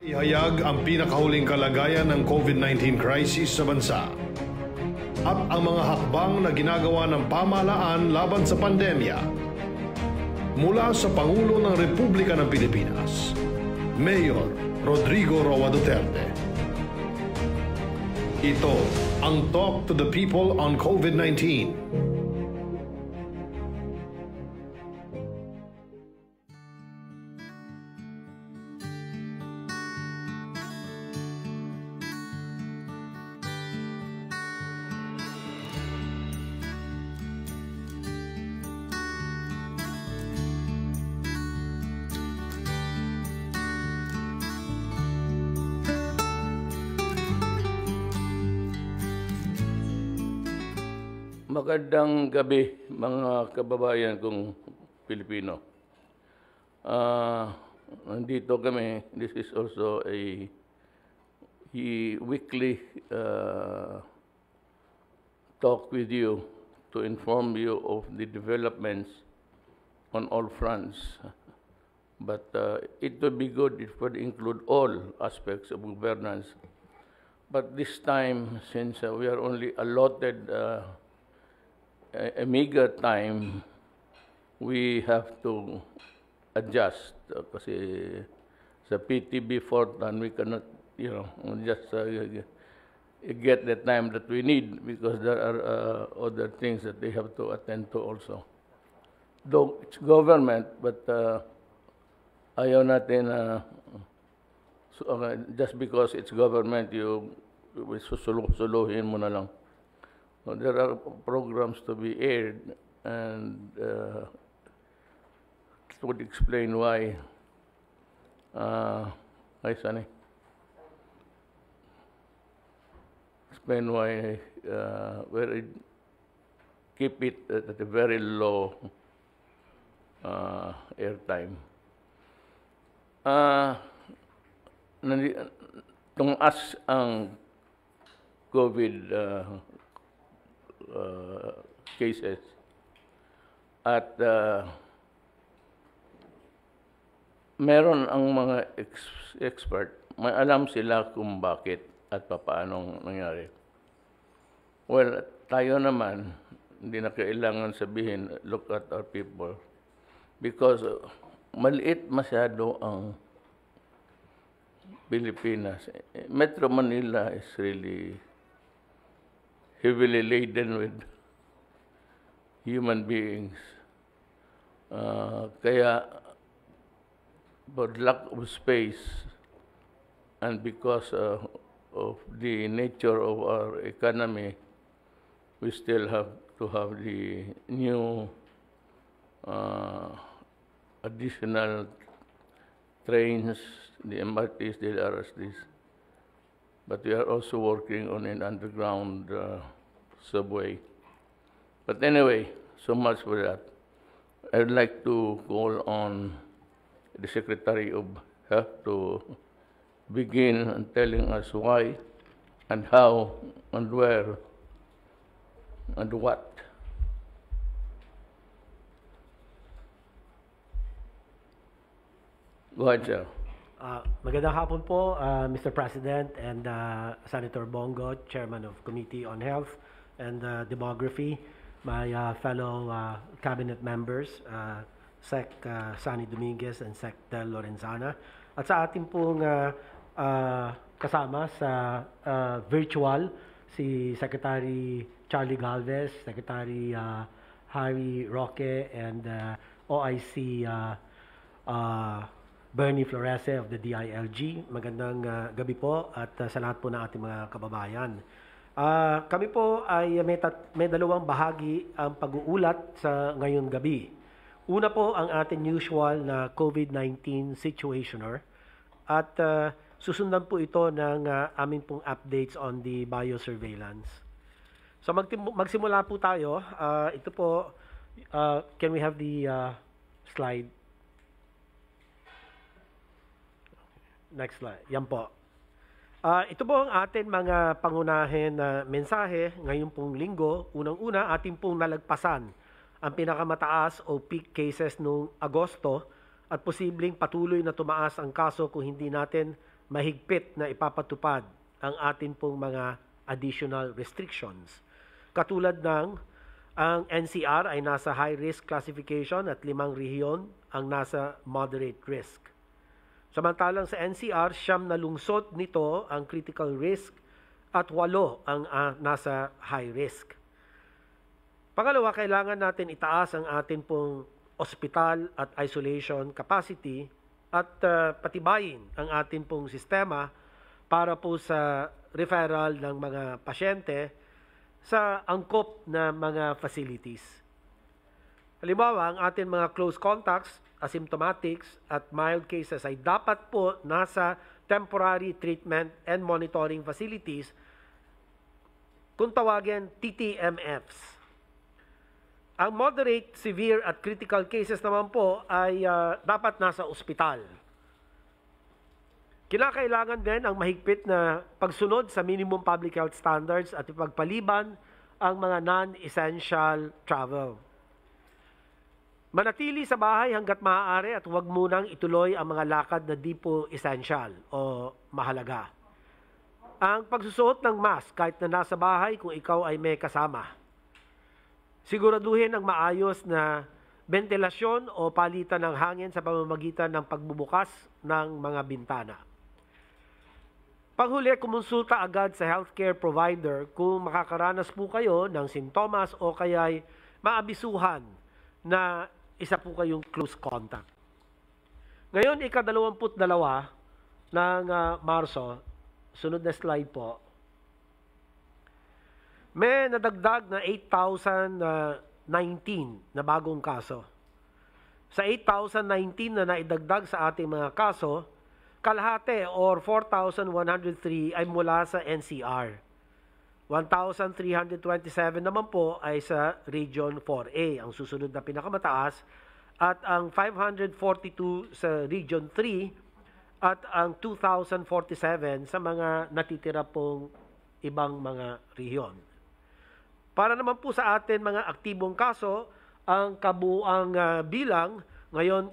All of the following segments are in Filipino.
Ihayag ang pinakahuling kalagayan ng COVID-19 crisis sa bansa at ang mga hakbang na ginagawa ng pamahalaan laban sa pandemya. Mula sa Pangulo ng Republika ng Pilipinas, Mayor Rodrigo Duterte. Ito ang Talk to the People on COVID-19. Magandang gabi mga kababayan kong Pilipino. Nandito kami. This is also a weekly talk with you to inform you of the developments on all fronts. But it would be good if it would include all aspects of governance. But this time, since we are only allotted a meager time, we have to adjust kasi sa PTB Fortan we cannot, just get the time that we need because there are other things that they have to attend to also. Though it's government, but ayaw natin just because it's government, susuluhin mo na lang. So there are programs to be aired, and it would explain why. Explain why we keep it at a very low airtime. Tumaas ang COVID cases at meron ang mga expert, may alam sila kung bakit at paano nangyari. Well, tayo naman, hindi na kailangan sabihin, look at our people, because maliit masyado ang Pilipinas. Metro Manila is really heavily laden with human beings. Kaya, for lack of space and because of the nature of our economy, we still have to have the new additional trains, the MRTs, the LRTs. But we are also working on an underground subway. But anyway, so much for that. I would like to call on the Secretary of Health to begin on telling us why and how and where and what. Go ahead, sir. Magandang hapon po, Mr. President and Senator Bongo, Chairman of Committee on Health and Demography, my fellow cabinet members, Sec. Sani Dominguez and Sec. Del Lorenzana, at sa ating pong kasama sa virtual, si Secretary Charlie Galvez, Secretary Harry Roque, and OIC Bernie Florese of the DILG. Magandang gabi po at sa lahat po ng ating mga kababayan. Kami po ay may dalawang bahagi ang pag-uulat sa ngayong gabi. Una po ang ating usual na COVID-19 situationer at susundan po ito ng aming pong updates on the biosurveillance. So magsimula po tayo. Ito po, can we have the slide? Next slide. Yan po. Ito po ang ating mga pangunahin na mensahe ngayong pong linggo. Unang-una, ating pong nalagpasan ang pinakamataas o peak cases noong Agosto at posibleng patuloy na tumaas ang kaso kung hindi natin mahigpit na ipapatupad ang atin pong mga additional restrictions. Katulad ng ang NCR ay nasa high risk classification at 5 rehiyon ang nasa moderate risk. Samantalang sa NCR, 9 na lungsod nito ang critical risk at 8 ang nasa high risk. Pangalawa, kailangan natin itaas ang atin pong ospital at isolation capacity at patibayin ang atin pong sistema para po sa referral ng mga pasyente sa angkop na mga facilities. Halimbawa, ang atin mga close contacts, asymptomatics at mild cases ay dapat po nasa temporary treatment and monitoring facilities, kung tawagin TTMFs. Ang moderate, severe at critical cases naman po ay dapat nasa ospital. Kinakailangan din ang mahigpit na pagsunod sa minimum public health standards at ipagpaliban ang mga non-essential travel. Manatili sa bahay hanggat maaari at huwag munang ituloy ang mga lakad na di po essential o mahalaga. Ang pagsusuot ng mask kahit na nasa bahay kung ikaw ay may kasama. Siguraduhin ang maayos na ventilasyon o palitan ng hangin sa pamamagitan ng pagbubukas ng mga bintana. Panghuli, kumonsulta agad sa healthcare provider kung makakaranas po kayo ng sintomas o kaya'y maabisuhan na isa po kayong close contact. Ngayon, ika-22 ng Marso, sunod na slide po, may nadagdag na 8,019 na bagong kaso. Sa 8,019 na naidagdag sa ating mga kaso, kalahati or 4,103 ay mula sa NCR. 1,327 naman po ay sa Region 4A, ang susunod na pinakamataas, at ang 542 sa Region 3 at ang 2,047 sa mga natitira pong ibang mga rehiyon. Para naman po sa atin mga aktibong kaso, ang kabuang bilang ngayon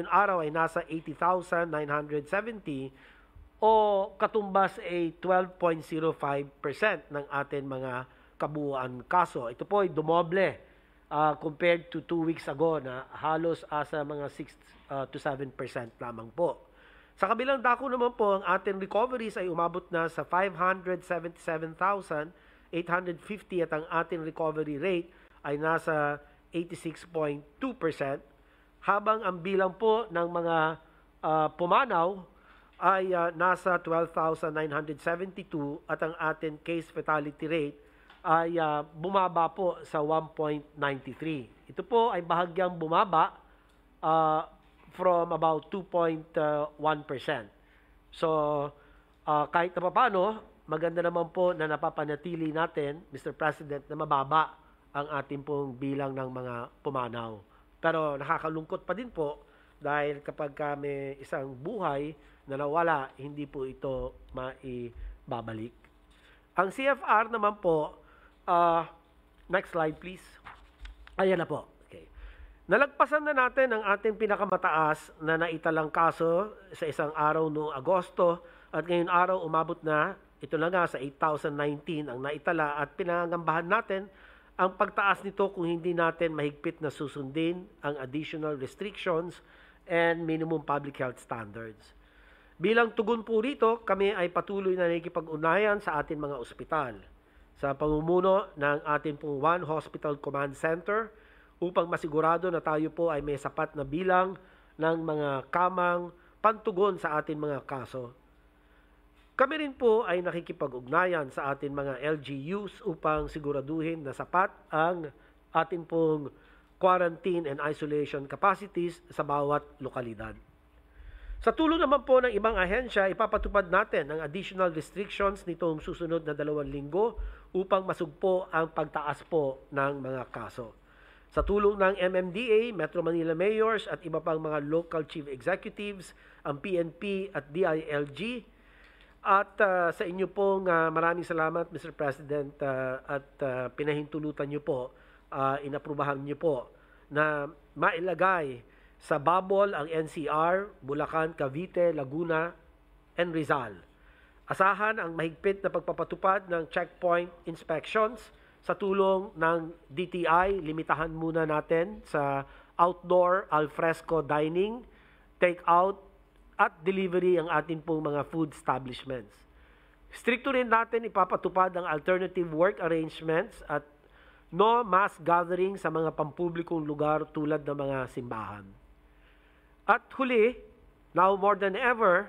araw ay nasa 80,970 o katumbas ay 12.05% ng atin mga kabuuan kaso. Ito po ay dumoble compared to 2 weeks ago na halos asa mga 6 to 7% lamang po. Sa kabilang dako naman po, ang ating recoveries ay umabot na sa 577,850 at ang ating recovery rate ay nasa 86.2%, habang ang bilang po ng mga pumanaw ay nasa 12,972 at ang ating case fatality rate ay bumaba po sa 1.93. Ito po ay bahagyang bumaba from about 2.1%. So, kahit na paano, maganda naman po na napapanatili natin, Mr. President, na mababa ang ating pong bilang ng mga pumanaw. Pero nakakalungkot pa din po dahil kapag may isang buhay na nawala, hindi po ito maibabalik. Ang CFR naman po, next slide please. Ayan na po. Okay. Nalagpasan na natin ang ating pinakamataas na naitalang kaso sa isang araw noong Agosto at ngayon araw umabot na, ito na nga sa 8,019 ang naitala at pinangangambahan natin ang pagtaas nito kung hindi natin mahigpit na susundin ang additional restrictions and minimum public health standards. Bilang tugon po rito, kami ay patuloy na nakikipag-ugnayan sa ating mga ospital sa pamumuno ng ating pong One Hospital Command Center upang masigurado na tayo po ay may sapat na bilang ng mga kamang pantugon sa ating mga kaso. Kami rin po ay nakikipag-ugnayan sa ating mga LGUs upang siguraduhin na sapat ang ating pong quarantine and isolation capacities sa bawat lokalidad. Sa tulong naman po ng ibang ahensya, ipapatupad natin ang additional restrictions nitong susunod na 2 linggo upang masugpo ang pagtaas po ng mga kaso. Sa tulong ng MMDA, Metro Manila Mayors at iba pang mga local chief executives, ang PNP at DILG, at sa inyo pong maraming salamat, Mr. President, at pinahintulutan nyo po, inaprubahan nyo po na mailagay sa bubble ang NCR, Bulacan, Cavite, Laguna, and Rizal. Asahan ang mahigpit na pagpapatupad ng checkpoint inspections sa tulong ng DTI. Limitahan muna natin sa outdoor alfresco dining, take-out at delivery ang ating pong mga food establishments. Stricto rin natin ipapatupad ang alternative work arrangements at no mass gathering sa mga pampublikong lugar tulad ng mga simbahan. At huli, now more than ever,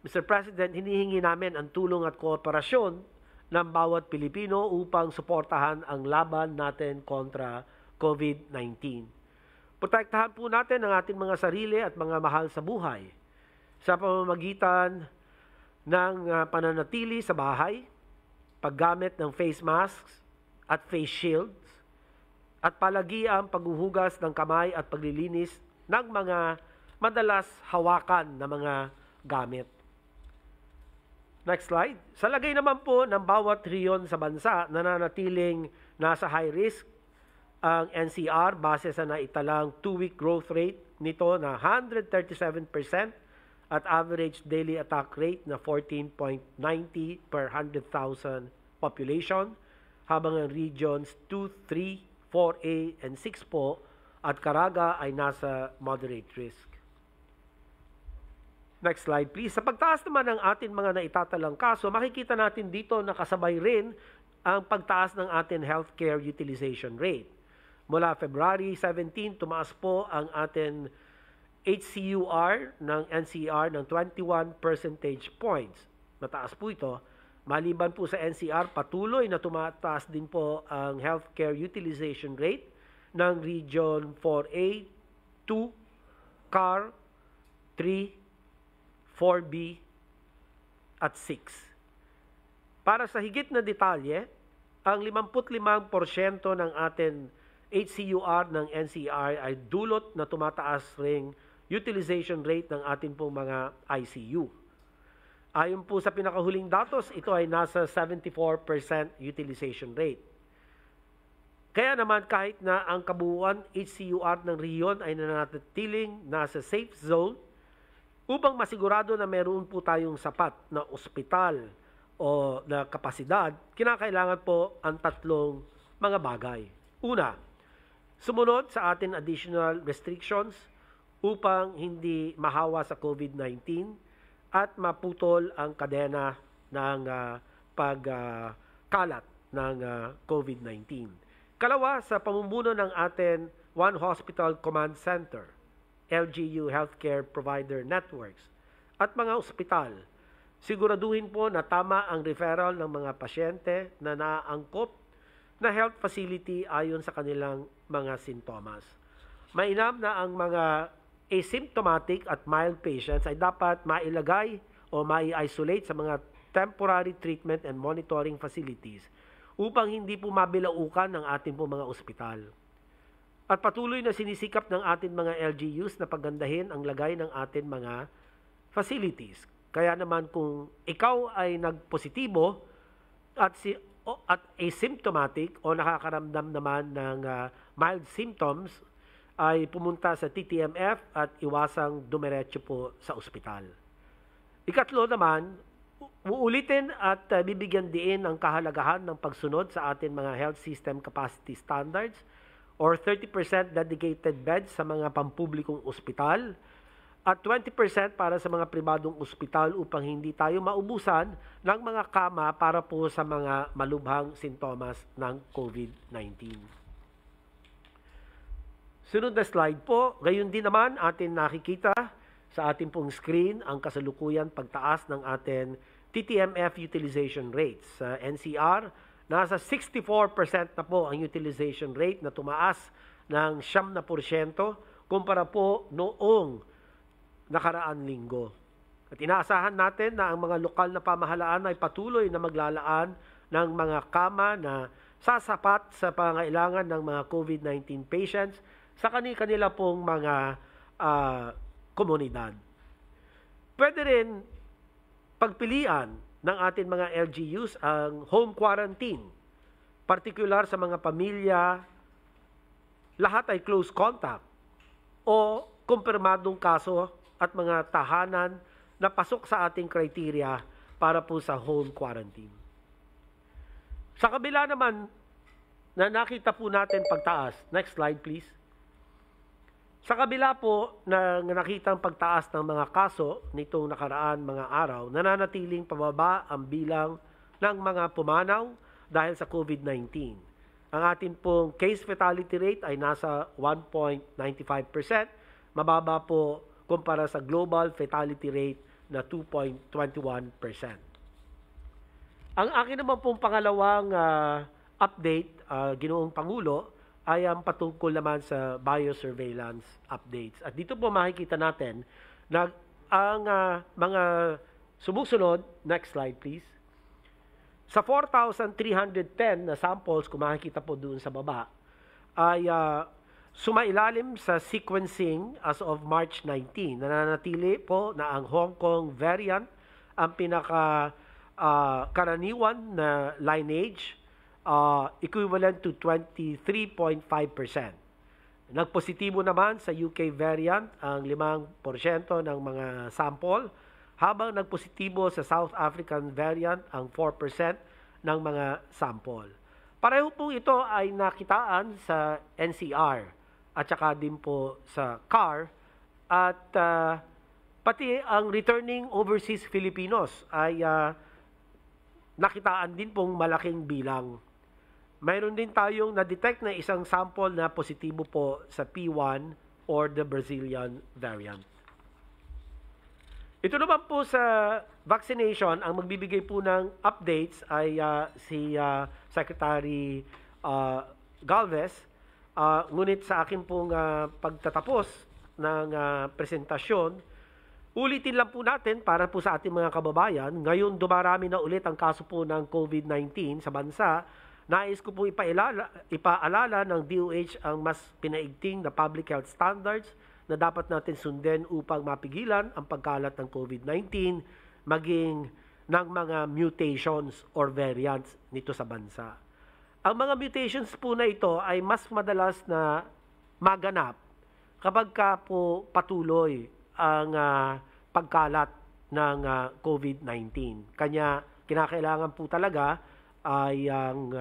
Mr. President, hinihingi namin ang tulong at kooperasyon ng bawat Pilipino upang suportahan ang laban natin kontra COVID-19. Protektahan po natin ang ating mga sarili at mga mahal sa buhay sa pamamagitan ng pananatili sa bahay, paggamit ng face masks at face shields, at palagiang paghuhugas ng kamay at paglilinis ng mga madalas hawakan na mga gamit. Next slide. Sa lagay naman po ng bawat rehiyon sa bansa na nanatiling nasa high risk, ang NCR base sa naitalang 2-week growth rate nito na 137% at average daily attack rate na 14.90 per 100,000 population, habang ang regions 2, 3, 4A, and 6 po at Caraga ay nasa moderate risk. Next slide please. Sa pagtaas naman ng ating mga naitatalang kaso, makikita natin dito na kasabay rin ang pagtaas ng ating healthcare utilization rate. Mula February 17, tumaas po ang ating HCUR ng NCR ng 21 percentage points. Mataas po ito. Maliban po sa NCR, patuloy na tumataas din po ang healthcare utilization rate ng Region 4A, 2, CAR, 3, 4B, at 6. Para sa higit na detalye, ang 55% ng ating HCUR ng NCR ay dulot na tumataas ring utilization rate ng ating pong mga ICU. Ayon po sa pinakahuling datos, ito ay nasa 74% utilization rate. Kaya naman kahit na ang kabuuan HCUR ng rehiyon ay nananatiling nasa safe zone, upang masigurado na meron po tayong sapat na ospital o na kapasidad, kinakailangan po ang tatlong mga bagay. Una, sumunod sa ating additional restrictions upang hindi mahawa sa COVID-19 at maputol ang kadena ng pagkalat ng COVID-19. Kalawa, sa pamumuno ng ating One Hospital Command Center, LGU Healthcare Provider Networks, at mga ospital, siguraduhin po na tama ang referral ng mga pasyente na naaangkop na health facility ayon sa kanilang mga sintomas. Mainam na ang mga asymptomatic at mild patients ay dapat mailagay o mai-isolate sa mga temporary treatment and monitoring facilities upang hindi po mabilaukan ng ating po mga ospital. At patuloy na sinisikap ng ating mga LGUs na pagandahin ang lagay ng ating mga facilities. Kaya naman kung ikaw ay nagpositibo at asymptomatic o nakakaramdam naman ng mild symptoms, ay pumunta sa TTMF at iwasang dumiretso po sa ospital. Ikatlo naman, uulitin at bibigyan diin ang kahalagahan ng pagsunod sa ating mga health system capacity standards or 30% dedicated beds sa mga pampublikong ospital at 20% para sa mga pribadong ospital upang hindi tayo maubusan ng mga kama para po sa mga malubhang sintomas ng COVID-19. Sunod na slide po, gayon din naman atin nakikita sa ating pong screen ang kasalukuyan pagtaas ng ating TTMF utilization rates. Sa NCR, nasa 64% na po ang utilization rate na tumaas ng 9% kumpara po noong nakaraang linggo. At inaasahan natin na ang mga lokal na pamahalaan ay patuloy na maglalaan ng mga kama na sasapat sa pangailangan ng mga COVID-19 patients sa kanila pong mga komunidad. Pwede rin pagpilian ng ating mga LGUs ang home quarantine, partikular sa mga pamilya, lahat ay close contact o kumpirmadong kaso at mga tahanan na pasok sa ating criteria para po sa home quarantine. Sa kabila naman, na nakita po natin pagtaas. Next slide, please. Sa kabila po na nakita ang pagtaas ng mga kaso nitong nakaraan mga araw, nananatiling pababa ang bilang ng mga pumanaw dahil sa COVID-19. Ang ating pong case fatality rate ay nasa 1.95%, mababa po kumpara sa global fatality rate na 2.21%. Ang akin naman pong pangalawang update, Ginoong Pangulo, ay ang patungkol naman sa biosurveillance updates. At dito po makikita natin na ang mga sumusunod, next slide please, sa 4,310 na samples, kung makikita po doon sa baba, ay sumailalim sa sequencing as of March 19. Nananatili po na ang Hong Kong variant ang pinaka karaniwan na lineage, equivalent to 23.5%. Nagpositibo naman sa UK variant ang 5% ng mga sample, habang nagpositibo sa South African variant ang 4% ng mga sample. Pareho po ito ay nakitaan sa NCR at saka din po sa CAR, at pati ang returning overseas Filipinos ay nakitaan din pong malaking bilang. Mayroon din tayong na-detect na isang sample na positibo po sa P1 or the Brazilian variant. Ito naman po sa vaccination, ang magbibigay po ng updates ay si Secretary Galvez. Ngunit sa akin pong pagtatapos ng presentasyon, ulitin lang po natin para po sa ating mga kababayan. Ngayon dumarami na ulit ang kaso po ng COVID-19 sa bansa. Nais ko po ipaalala ng DOH ang mas pinaigting na public health standards na dapat natin sundin upang mapigilan ang pagkalat ng COVID-19, maging ng mga mutations or variants nito sa bansa. Ang mga mutations po na ito ay mas madalas na maganap kapag ka po patuloy ang pagkalat ng COVID-19. Kanya kinakailangan po talaga ay ang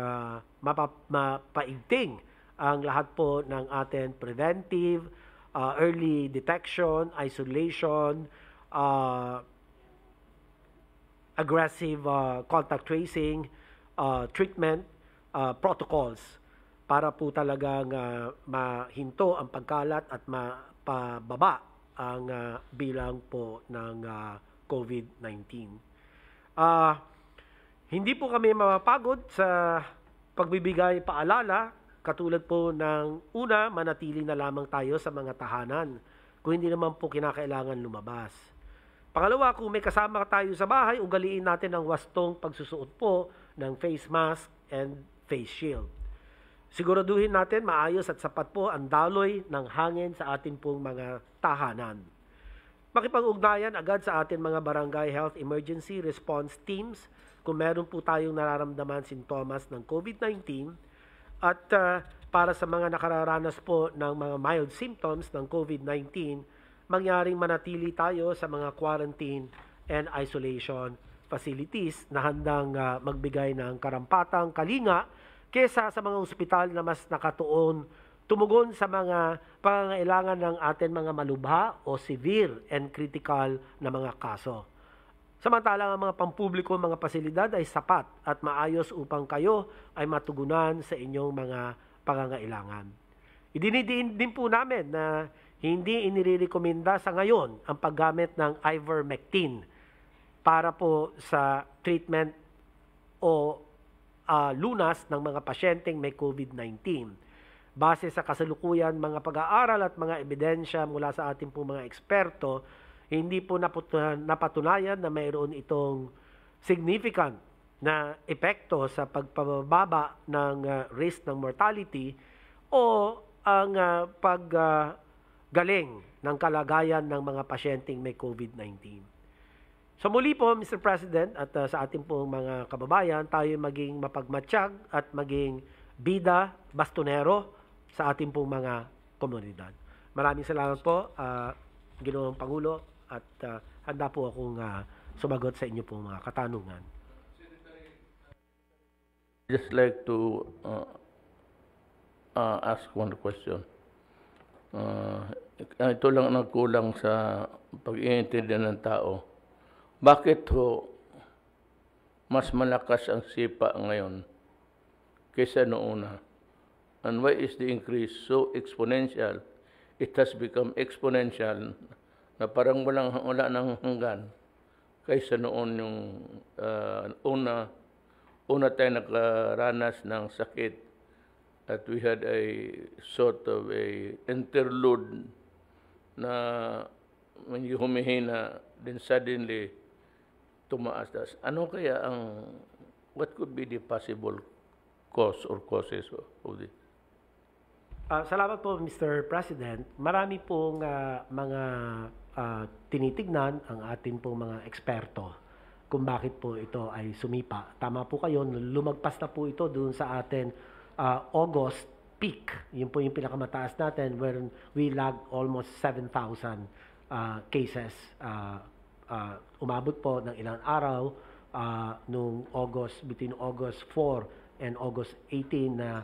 mapaigting ang lahat po ng ating preventive, early detection, isolation, aggressive contact tracing, treatment, protocols para po talagang mahinto ang pagkalat at mapababa ang bilang po ng COVID-19. Hindi po kami mapapagod sa pagbibigay paalala. Katulad po ng una, manatili na lamang tayo sa mga tahanan kung hindi naman po kinakailangan lumabas. Pangalawa, kung may kasama tayo sa bahay, ugaliin natin ang wastong pagsusuot po ng face mask and face shield. Siguraduhin natin maayos at sapat po ang daloy ng hangin sa ating pong mga tahanan. Makipag-ugnayan agad sa ating mga barangay health emergency response teams kung meron po tayong nararamdaman sintomas ng COVID-19. At para sa mga nakararanas po ng mga mild symptoms ng COVID-19, mangyaring manatili tayo sa mga quarantine and isolation facilities na handang magbigay ng karampatang kalinga kesa sa mga ospital na mas nakatuon tumugon sa mga pangangailangan ng ating mga malubha o severe and critical na mga kaso. Samantalang ang mga pampubliko mga pasilidad ay sapat at maayos upang kayo ay matugunan sa inyong mga pangangailangan. Idinidiin din po namin na hindi inirekomenda sa ngayon ang paggamit ng ivermectin para po sa treatment o lunas ng mga pasyenteng may COVID-19. Base sa kasalukuyan mga pag-aaral at mga ebidensya mula sa ating po mga eksperto, hindi po napatunayan na mayroon itong significant na epekto sa pagpababa ng risk ng mortality o ang paggaling ng kalagayan ng mga pasyenteng may COVID-19. So muli po, Mr. President, at sa ating pong mga kababayan, tayo maging mapagmatsyag at maging bida, bastonero sa ating pong mga komunidad. Maraming salamat po, Ginoong Pangulo, at handa po akong sumagot sa inyo pong mga katanungan. Just like to ask one question. Ito lang nagkulang sa pag-iintindihan ng tao. Bakit ho mas malakas ang sipa ngayon kaysa noon? And why is the increase so exponential? It has become exponential na parang wala nang hanggan kaysa noon yung una tayo nakaranas ng sakit at we had a sort of a interlude na when you humihina, then suddenly tumaas. Ano kaya what could be the possible cause or causes of this? Salamat po, Mr. President. Marami pong mga tinitignan ang ating pong mga eksperto kung bakit po ito ay sumipa. Tama po kayo, lumagpas na po ito doon sa atin August peak. Yun po yung pinakamataas natin where we lagged almost 7,000 cases. Umabot po ng ilang araw nung between August 4 and August 18 na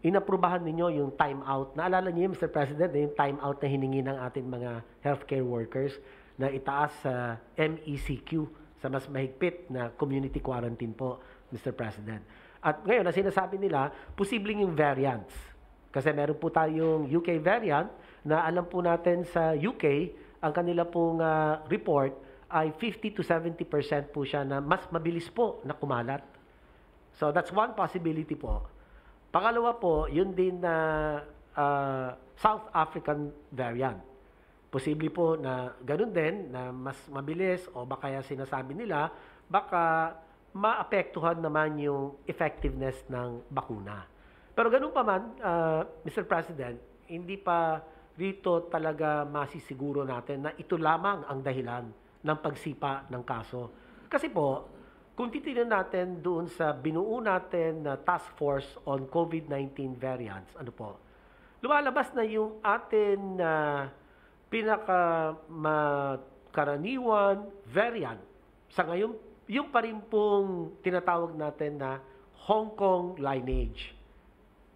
inaprubahan ninyo yung time-out. Naalala niyo, Mr. President, yung time-out na hiningi ng ating mga healthcare workers na itaas sa MECQ, sa mas mahigpit na community quarantine po, Mr. President. At ngayon, na sinasabi nila, posibleng yung variants. Kasi meron po tayong UK variant na alam po natin sa UK, ang kanila pong report ay 50 to 70% po siya na mas mabilis po na kumalat. So that's one possibility po. Pangalawa po, yun din na South African variant. Posible po na ganun din, na mas mabilis o baka sinasabi nila, baka maapektuhan naman yung effectiveness ng bakuna. Pero ganun pa man, Mr. President, hindi pa dito talaga masisiguro natin na ito lamang ang dahilan ng pagsipa ng kaso. Kasi po, kung titignan natin doon sa binuo natin na task force on COVID-19 variants, ano po, lumalabas na yung atin pinakakaraniwan variant. Sa ngayon, yung pa rin pong tinatawag natin na Hong Kong lineage,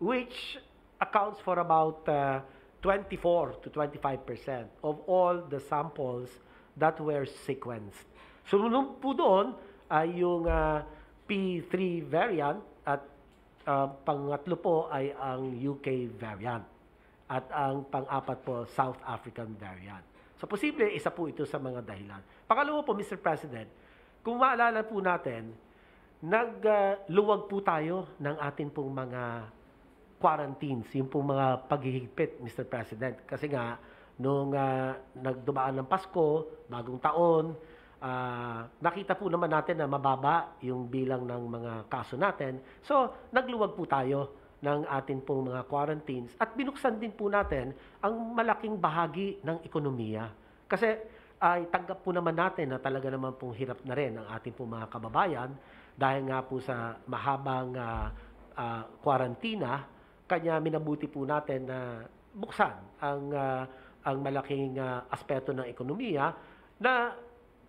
which accounts for about 24 to 25% of all the samples that were sequenced. Sunod po doon ay yung P3 variant at pangatlo po ay ang UK variant at ang pang-apat po South African variant. So posible isa po ito sa mga dahilan. Pangalawa po, Mr. President, kung maalala po natin, nagluwag po tayo ng ating pong mga quarantines, yung pong mga paghihigpit, Mr. President. Kasi nga, nung nagdumaan ng Pasko, bagong taon, nakita po naman natin na mababa yung bilang ng mga kaso natin. So, nagluwag po tayo ng ating pong mga quarantines at binuksan din po natin ang malaking bahagi ng ekonomiya. Kasi ay tanggap po naman natin na talaga naman pong hirap na rin ang ating pong mga kababayan dahil nga po sa mahabang kwarantina, kanya minabuti po natin na buksan ang malaking aspeto ng ekonomiya na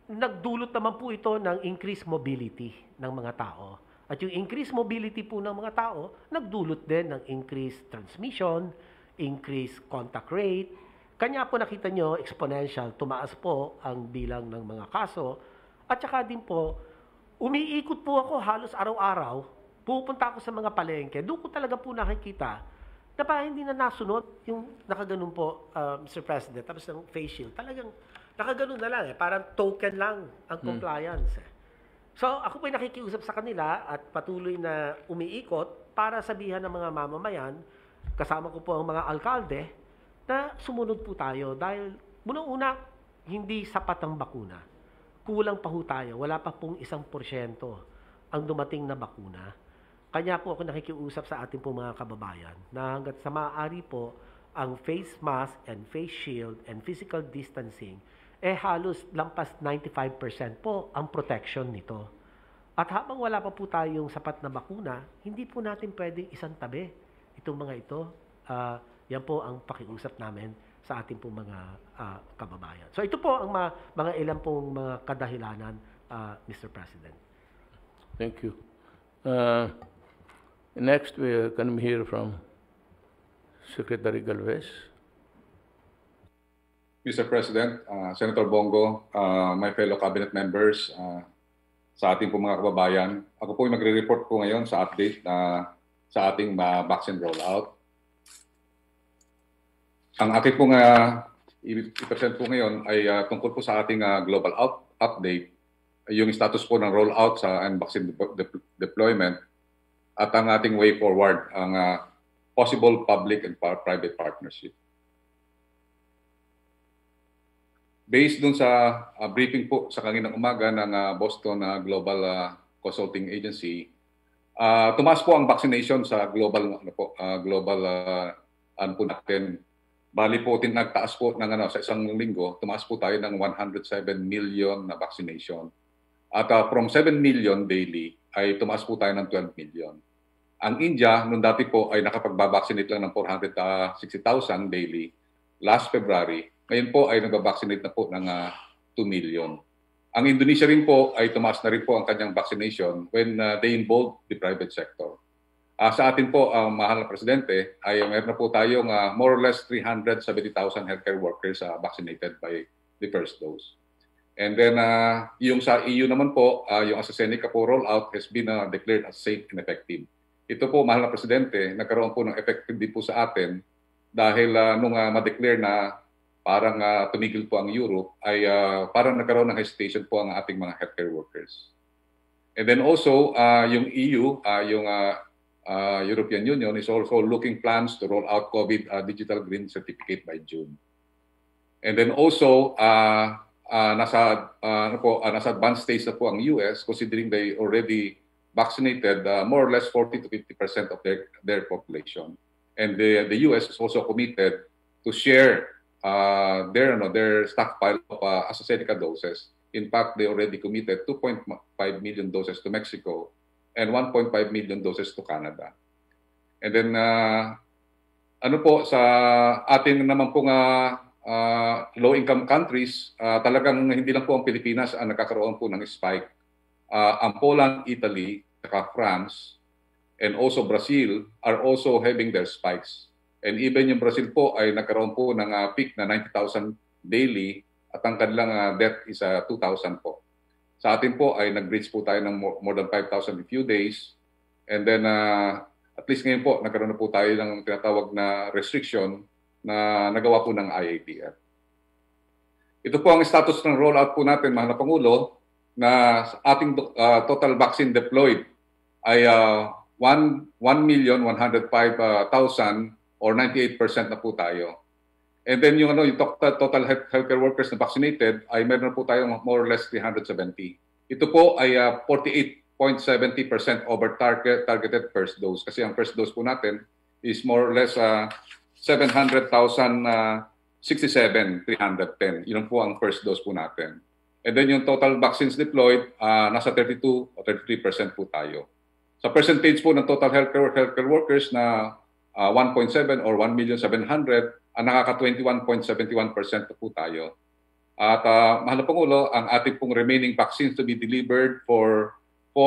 nagdulot naman po ito ng increased mobility ng mga tao. At yung increased mobility po ng mga tao, nagdulot din ng increased transmission, increased contact rate. Kanya po nakita nyo, exponential, tumaas po ang bilang ng mga kaso. At saka din po, umiikot po ako halos araw-araw, pupunta ako sa mga palengke, doon ko talaga po nakikita na parang hindi na nasunod yung nakaganon po, Mr. President, tapos ng face shield. Talagang nakaganon na lang parang token lang ang compliance. So ako po'y nakikiusap sa kanila at patuloy na umiikot para sabihan ng mga mamamayan, kasama ko po ang mga alkalde, na sumunod po tayo dahil unang-una, hindi sapat ang bakuna. Kulang pa ho tayo, wala pa pong 1% ang dumating na bakuna. Kanya po ako nakikiusap sa ating po mga kababayan na hanggat sa maaari po ang face mask and face shield and physical distancing halos lampas 95% po ang protection nito. At habang wala pa po tayong sapat na bakuna, hindi po natin pwedeng isang tabi itong mga ito. Yan po ang pakiusap namin sa ating pong mga kababayan. So ito po ang mga ilan pong mga kadahilanan, Mr. President. Thank you. Next, we can hear from Secretary Galvez. Mr. President, Senator Bongo, my fellow cabinet members, sa ating po mga kababayan, ako po ay magre-report po ngayon sa update sa ating vaccine rollout. Ang aking pong i-present po ngayon ay tungkol po sa ating global update, yung status po ng rollout sa vaccine deployment at ang ating way forward, ang possible public and private partnership. Based dun sa briefing po sa kaninang umaga ng Boston Global Consulting Agency, tumaas po ang vaccination sa global po natin. Bali po nagtaas po ng sa isang linggo, tumaas po tayo ng 107 million na vaccination. At from 7 million daily ay tumaas po tayo ng 12 million. Ang India noon dati po ay nakapag-vaccinate lang ng 460,000 daily last February. Ngayon po ay nag-vaccinate na po ng 2 million. Ang Indonesia rin po ay tumaas na rin po ang kanyang vaccination when they involved the private sector. Sa atin po, mahal na Presidente, ay meron na po tayong more or less 370,000 healthcare workers vaccinated by the first dose. And then yung sa EU naman po, yung AstraZeneca po rollout has been declared as safe and effective. Ito po, mahal na Presidente, nagkaroon po ng effective din po sa atin dahil nung ma-declare na parang tumigil po ang Europe, ay parang nagkaroon ng hesitation po ang ating mga healthcare workers. And then also, yung EU, yung European Union is also looking plans to roll out COVID digital green certificate by June. And then also, nasa advanced stage na po ang US, considering they already vaccinated more or less 40 to 50% of their population. And the US is also committed to share their stockpile of AstraZeneca doses. In fact, they already committed 2.5 million doses to Mexico and 1.5 million doses to Canada. And then, sa ating naman pong low-income countries, talagang hindi lang po ang Pilipinas ang nakakaroon po ng spike. Ang Poland, Italy, France, and also Brazil are also having their spikes. And even yung Brazil po ay nagkaroon po ng peak na 90,000 daily at ang kanilang death is 2,000 po. Sa atin po ay nag-reach po tayo ng more than 5,000 in few days. And then at least ngayon po nagkaroon na po tayo ng tinatawag na restriction na nagawa po ng IATF. Ito po ang status ng rollout po natin, mahal na Pangulo, na ating total vaccine deployed ay 1,105,000 or 98% na po tayo. And then yung total healthcare workers na vaccinated ay meron po tayong more or less 370. Ito po ay 48.70% over targeted first dose. Kasi ang first dose po natin is more or less 700,067,310. Yun po ang first dose po natin. And then yung total vaccines deployed, nasa 32 o 33% po tayo. Sa percentage po ng total healthcare workers na 1.7 or 1,700,000, nakaka 21.71% po tayo. At mahal na Pangulo, ang ating pong remaining vaccines to be delivered for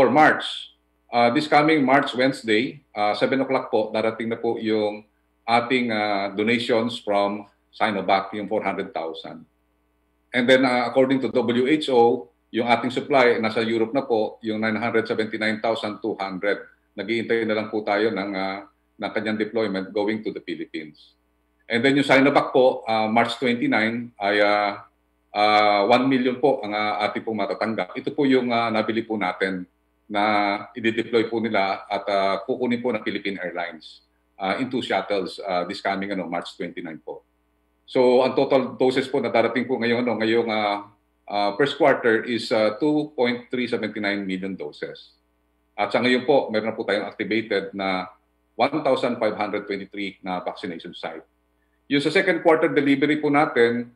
March. This coming March Wednesday, 7 o'clock po, darating na po yung ating donations from Sinovac, yung 400,000. And then according to WHO, yung ating supply nasa Europe na po, yung 979,200. Nag-iintay na lang po tayo ng kanyang deployment going to the Philippines. And then yung Sinovac po, March 29 ay 1 million po ang ating pong matatanggap. Ito po yung nabili po natin na i-deploy po nila at kukunin po ng Philippine Airlines in 2 shuttles this coming March 29 po. So ang total doses po na darating po ngayong first quarter is 2.379 million doses. At sa ngayon po, meron na po tayong activated na 1,523 na vaccination site. Yung sa second quarter delivery po natin,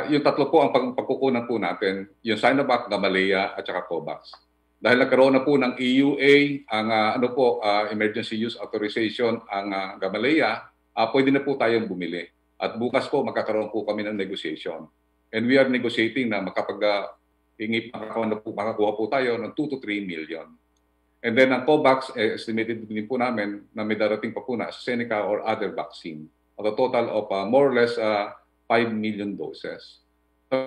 yung tatlo po ang pagkukunan po natin, yung Sinovac, Gamaleya at saka COVAX. Dahil nagkaroon na po ng EUA, ang emergency use authorization ang Gamaleya, pwede na po tayong bumili. At bukas po magkakaroon po kami ng negotiation. And we are negotiating na makakuha po tayo ng 2 to 3 million. And then ang COVAX, estimated din po namin na may darating pa po na AstraZeneca or other vaccine at a total of more or less 5 million doses. So,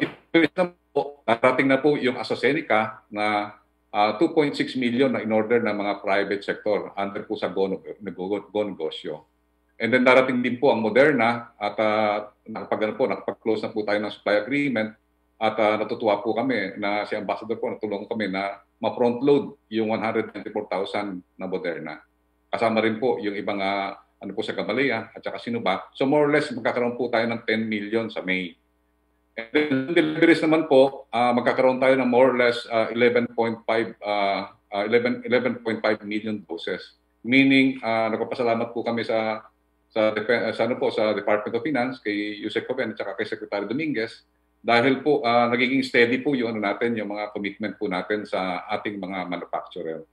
darating na po yung AstraZeneca na 2.6 million na in-order ng mga private sector under po sa Go Negosyo. And then darating din po ang Moderna at nakapag-close na po tayo ng supply agreement at natutuwa po kami na si Ambassador po natulungan kami na ma-front load yung 194,000 na Moderna. Kasama rin po yung ibang po sa Gamaleya at saka Sinovac. So more or less magkakaroon po tayo ng 10 million sa May. And then deliveries naman po, magkakaroon tayo ng more or less 11.5 million doses. Meaning nagpapasalamat po kami sa Department of Finance kay Yusek Coben at saka kay Secretary Dominguez dahil po nagiging steady po yung yung mga commitment po natin sa ating mga manufacturer.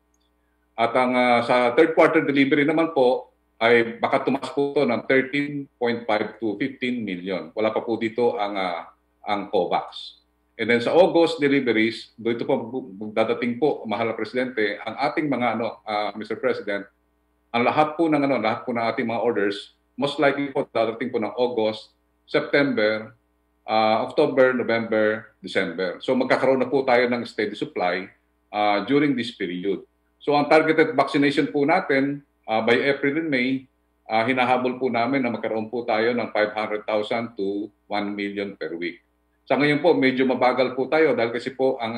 At ang sa third quarter delivery naman po ay baka tumaas po ito ng 13.5 to 15 million. Wala pa po dito ang COVAX. And then sa August deliveries, dito po dadating po, mahal na Presidente, ang ating mga Mr. President, ang lahat po ng ating mga orders, most likely po dadating po ng August, September, October, November, December. So magkakaroon na po tayo ng steady supply during this period. So ang targeted vaccination po natin by April and May, hinahabol po namin na magkaroon po tayo ng 500,000 to 1 million per week. Sa ngayon po, medyo mabagal po tayo dahil kasi po ang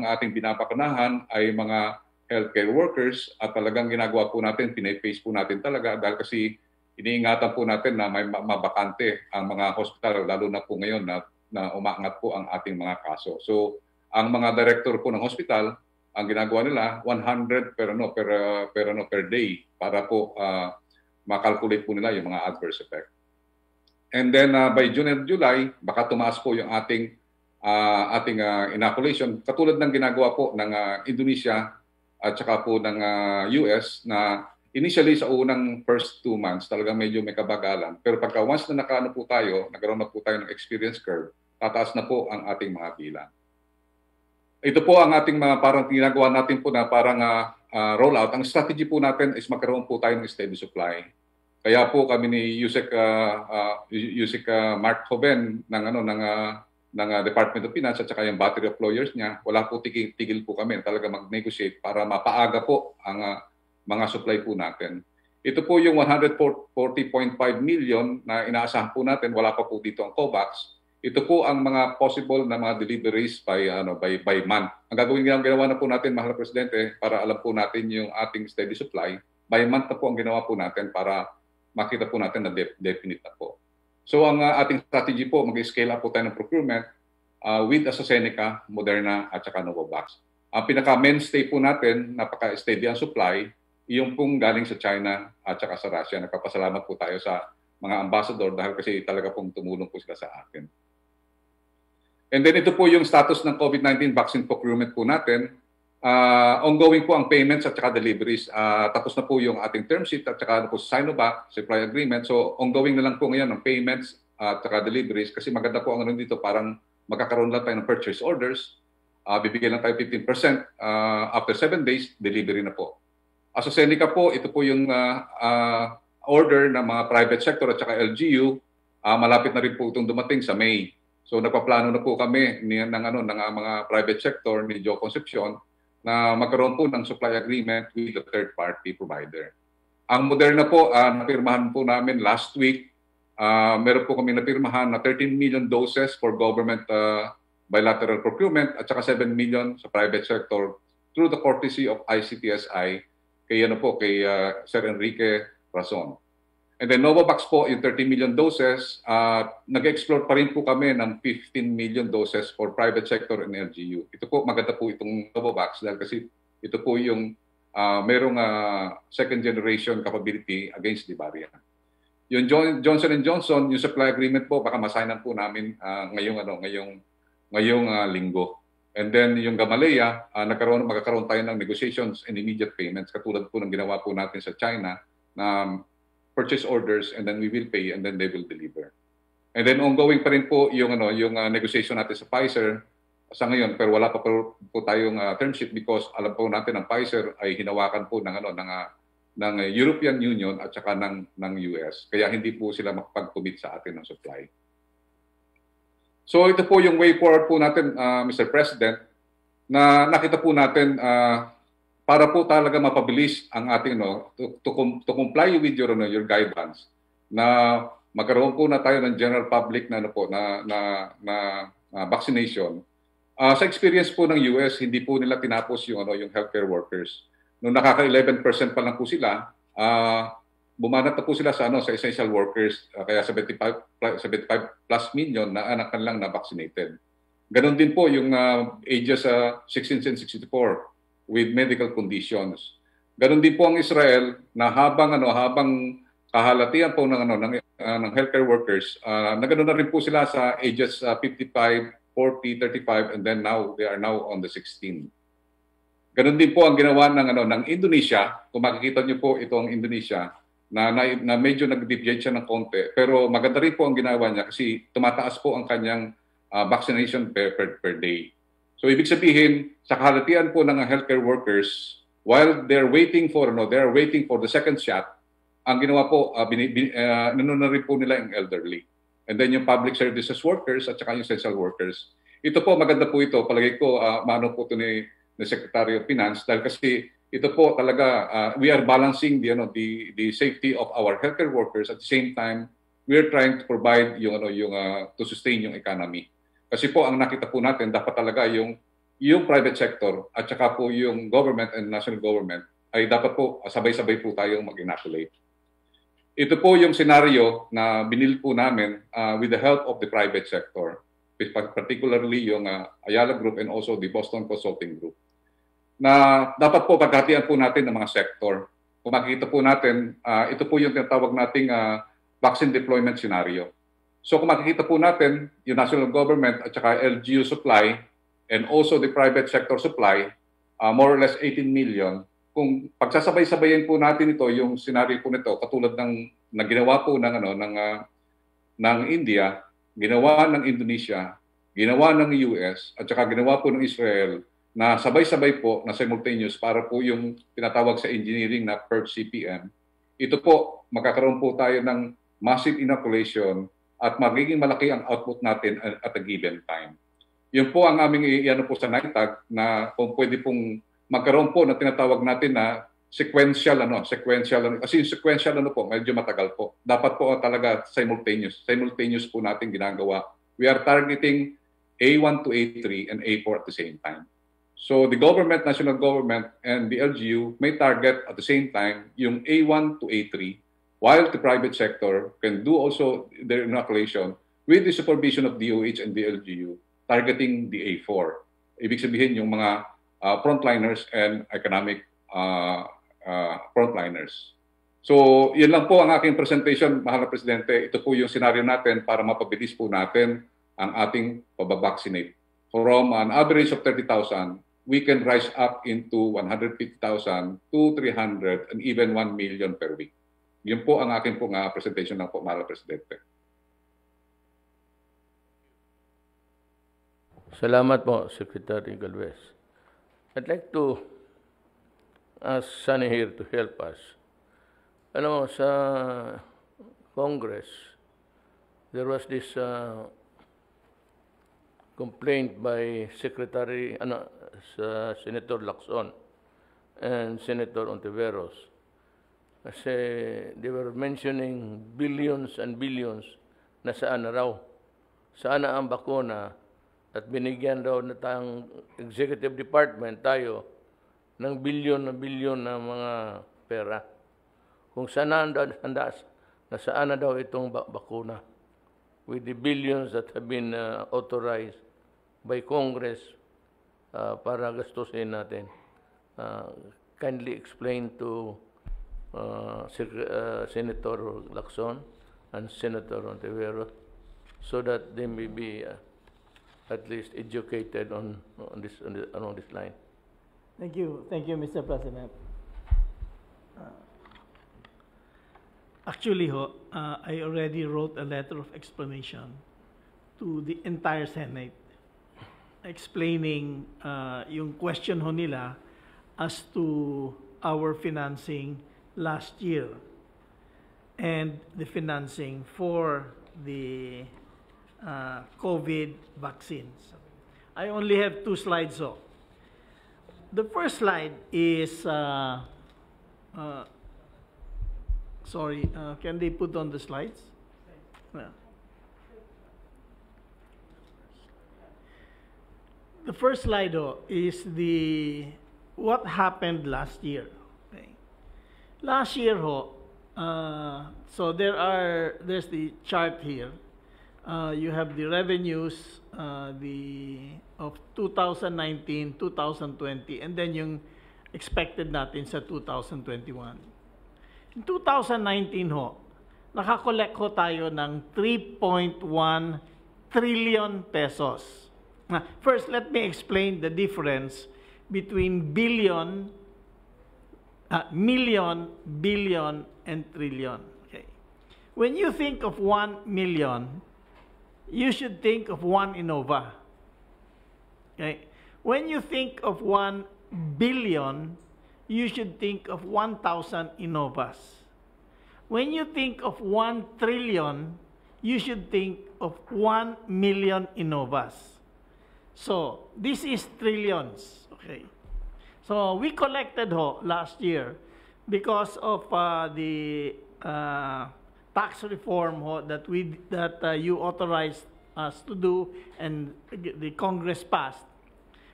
ating binapakanahan ay mga healthcare workers at talagang ginagawa po natin, pinapace po natin talaga dahil kasi iniingatan po natin na may mabakante ang mga hospital lalo na po ngayon na umaangat po ang ating mga kaso. So, ang mga director po ng hospital, ang ginagawa nila 100 per day para po makalculate po nila yung mga adverse effect. And then by June and July, baka tumaas po yung ating inoculation katulad ng ginagawa po ng Indonesia at saka po ng US na initially sa unang first 2 months talagang medyo may kabagalan. Pero pagka once na nagkaroon na po tayo ng experience curve, tataas na po ang ating mga bilang. Ito po ang ating parang ginagawa natin po na parang rollout. Ang strategy po natin is magkaroon po tayo ng steady supply. Kaya po kami ni Yusek Mark Hoben ng Department of Finance at saka yung battery of lawyers niya, wala po tigil po kami talaga mag-negotiate para mapaaga po ang mga supply po natin. Ito po yung 140.5 million na inaasahan po natin, wala pa po dito ang COVAX. Ito po ang mga possible na mga deliveries by month. Ang ginawa na po natin, mahal na Presidente, para alam po natin yung ating steady supply, by month na po ang ginawa po natin para makita po natin na definite na po. So ang ating strategy po, mag-scale up po tayo ng procurement with AstraZeneca, Moderna at saka Novavax. Ang pinaka-mainstay po natin, napaka-steady ang supply, yung pong galing sa China at saka sa Russia. Nagpapasalamat po tayo sa mga ambassador dahil kasi talaga pong tumulong po sila sa atin. And then ito po yung status ng COVID-19 vaccine procurement po natin. Ongoing po ang payments at saka deliveries. Tapos na po yung ating term sheet at saka po Sinovac supply agreement. So ongoing na lang po ngayon ang payments at saka deliveries kasi maganda po ang dito parang magkakaroon lang tayo ng purchase orders. Bibigyan lang tayo 15%. After 7 days, delivery na po. AstraZeneca po, ito po yung order ng mga private sector at saka LGU. Malapit na rin po itong dumating sa May. So nagpaplano na po kami ng mga private sector ni Joe Concepcion na magkaroon po ng supply agreement with the third-party provider. Ang Moderna po, napirmahan po namin last week. Meron po kami napirmahan na 13 million doses for government bilateral procurement at saka 7 million sa private sector through the courtesy of ICTSI kay Sir Enrique Razon. And then Novavax po, yung 30 million doses, nag-explore pa rin po kami ng 15 million doses for private sector and LGU. Ito po, maganda po itong Novavax dahil kasi ito po yung merong second generation capability against the variant. Yung Johnson & Johnson, yung supply agreement po, baka masignan po namin ngayong linggo. And then yung Gamaleya, magkakaroon tayo ng negotiations and immediate payments katulad po ng ginawa po natin sa China na purchase orders and then we will pay and then they will deliver. And then ongoing pa rin po yung negotiation natin sa Pfizer sa ngayon, pero wala pa po tayong term sheet because alam po natin ang Pfizer ay hinawakan po ng European Union at saka ng US. Kaya hindi po sila makapag-commit sa atin ng supply. So ito po yung way forward po natin, Mr. President, na nakita po natin para po talaga mapabilis ang ating to comply with your guidelines na magkaroon po na tayo ng general public na vaccination. Sa experience po ng US, hindi po nila tinapos yung healthcare workers. Nung nakaka 11% pa lang po sila, bumanat na po sila sa essential workers, kaya 75 plus million na anak kanilang na vaccinated. Ganon din po yung ages 16 and 64 with medical conditions. Ganon din po ang Israel na habang kahalatian po ng healthcare workers, nagano na rin po sila sa ages 55, 40, 35, and then they are now on the 16. Ganon din po ang ginawa ng Indonesia. Kung makikita niyo po ito ang Indonesia na medyo nag-deviate siya ng konti, pero maganda rin po ang ginawa niya kasi tumataas po ang kanyang vaccination per day. So ibig sabihin, sa kahalatian po ng healthcare workers, while they're waiting for the second shot, ang ginawa po, nanuna rin po nila yung elderly. And then yung public services workers at saka yung essential workers. Ito po, maganda po ito. Palagay ko, maano po ito ni Secretary of Finance dahil kasi ito po talaga, we are balancing the safety of our healthcare workers at the same time, we are trying to provide to sustain yung economy. Kasi po, ang nakita po natin, dapat talaga yung private sector at saka po yung government and national government ay dapat po sabay-sabay po tayong mag-inoculate. Ito po yung scenario na binil po namin with the help of the private sector, particularly yung Ayala Group and also the Boston Consulting Group. Na dapat po paghatian po natin ng mga sector. Kung makikita po natin, ito po yung tinatawag nating vaccine deployment scenario. So kung makikita po natin, yung national government at saka LGU supply and also the private sector supply, more or less 18 million. Kung pagsasabay-sabayin po natin ito, yung scenario po nito, katulad ng ginawa po ng India, ginawa ng Indonesia, ginawa ng US, at saka ginawa po ng Israel, na sabay-sabay po na simultaneous para po yung tinatawag sa engineering na PERT CPM. Ito po, magkakaroon po tayo ng massive inoculation at magiging malaki ang output natin at a given time. Yun po ang aming iano po sa NITAG na kung pwede pong magkaroon po na tinatawag natin na sequential kasi yung sequential po medyo matagal po. Dapat po talaga simultaneous po natin ginagawa. We are targeting A1 to A3 and A4 at the same time. So the government, national government and the LGU may target at the same time yung A1 to A3 while the private sector can do also their inoculation with the supervision of DOH and the LGU targeting the A4. Ibig sabihin yung mga frontliners and economic frontliners. So, yun lang po ang aking presentation, mahal na Presidente. Ito po yung senaryo natin para mapabilis po natin ang ating pababaksinate. From an average of 30,000, we can rise up into 150,000 to 300 and even 1 million per week. Yun po ang aking po presentation ng po, mahal na Presidente. Salamat po, Secretary Galvez. I'd like to ask Sunny here to help us. Alam mo, sa Congress, there was this complaint by Senator Lacson and Senator Ontiveros. Kasi they were mentioning billions and billions na saan na raw. Saan na ang bakuna at binigyan daw na tayong executive department tayo ng bilyon na mga pera. Kung saan na saan na daw itong bakuna with the billions that have been authorized by Congress para gastusin natin. Kindly explain to Senator Lacson and Senator Ontiveros so that they may be at least educated along this line. Thank you, Mr. President. Actually, I already wrote a letter of explanation to the entire Senate explaining yung question nila as to our financing last year and the financing for the COVID vaccines. I only have 2 slides. The first slide is, sorry, can they put on the slides? Yeah. The first slide is what happened last year. Okay. Last year so there's the chart here. You have the revenues of 2019, 2020, and then yung expected natin sa 2021. In 2019 nakakollect tayo ng 3.1 trillion pesos. First, let me explain the difference between million, billion, and trillion. Okay. When you think of 1 million, you should think of 1 Innova. Okay. When you think of 1 billion, you should think of 1,000 Innovas. When you think of 1 trillion, you should think of 1 million Innovas. So, this is trillions. Okay. So, we collected last year because of the tax reform that you authorized us to do and the Congress passed.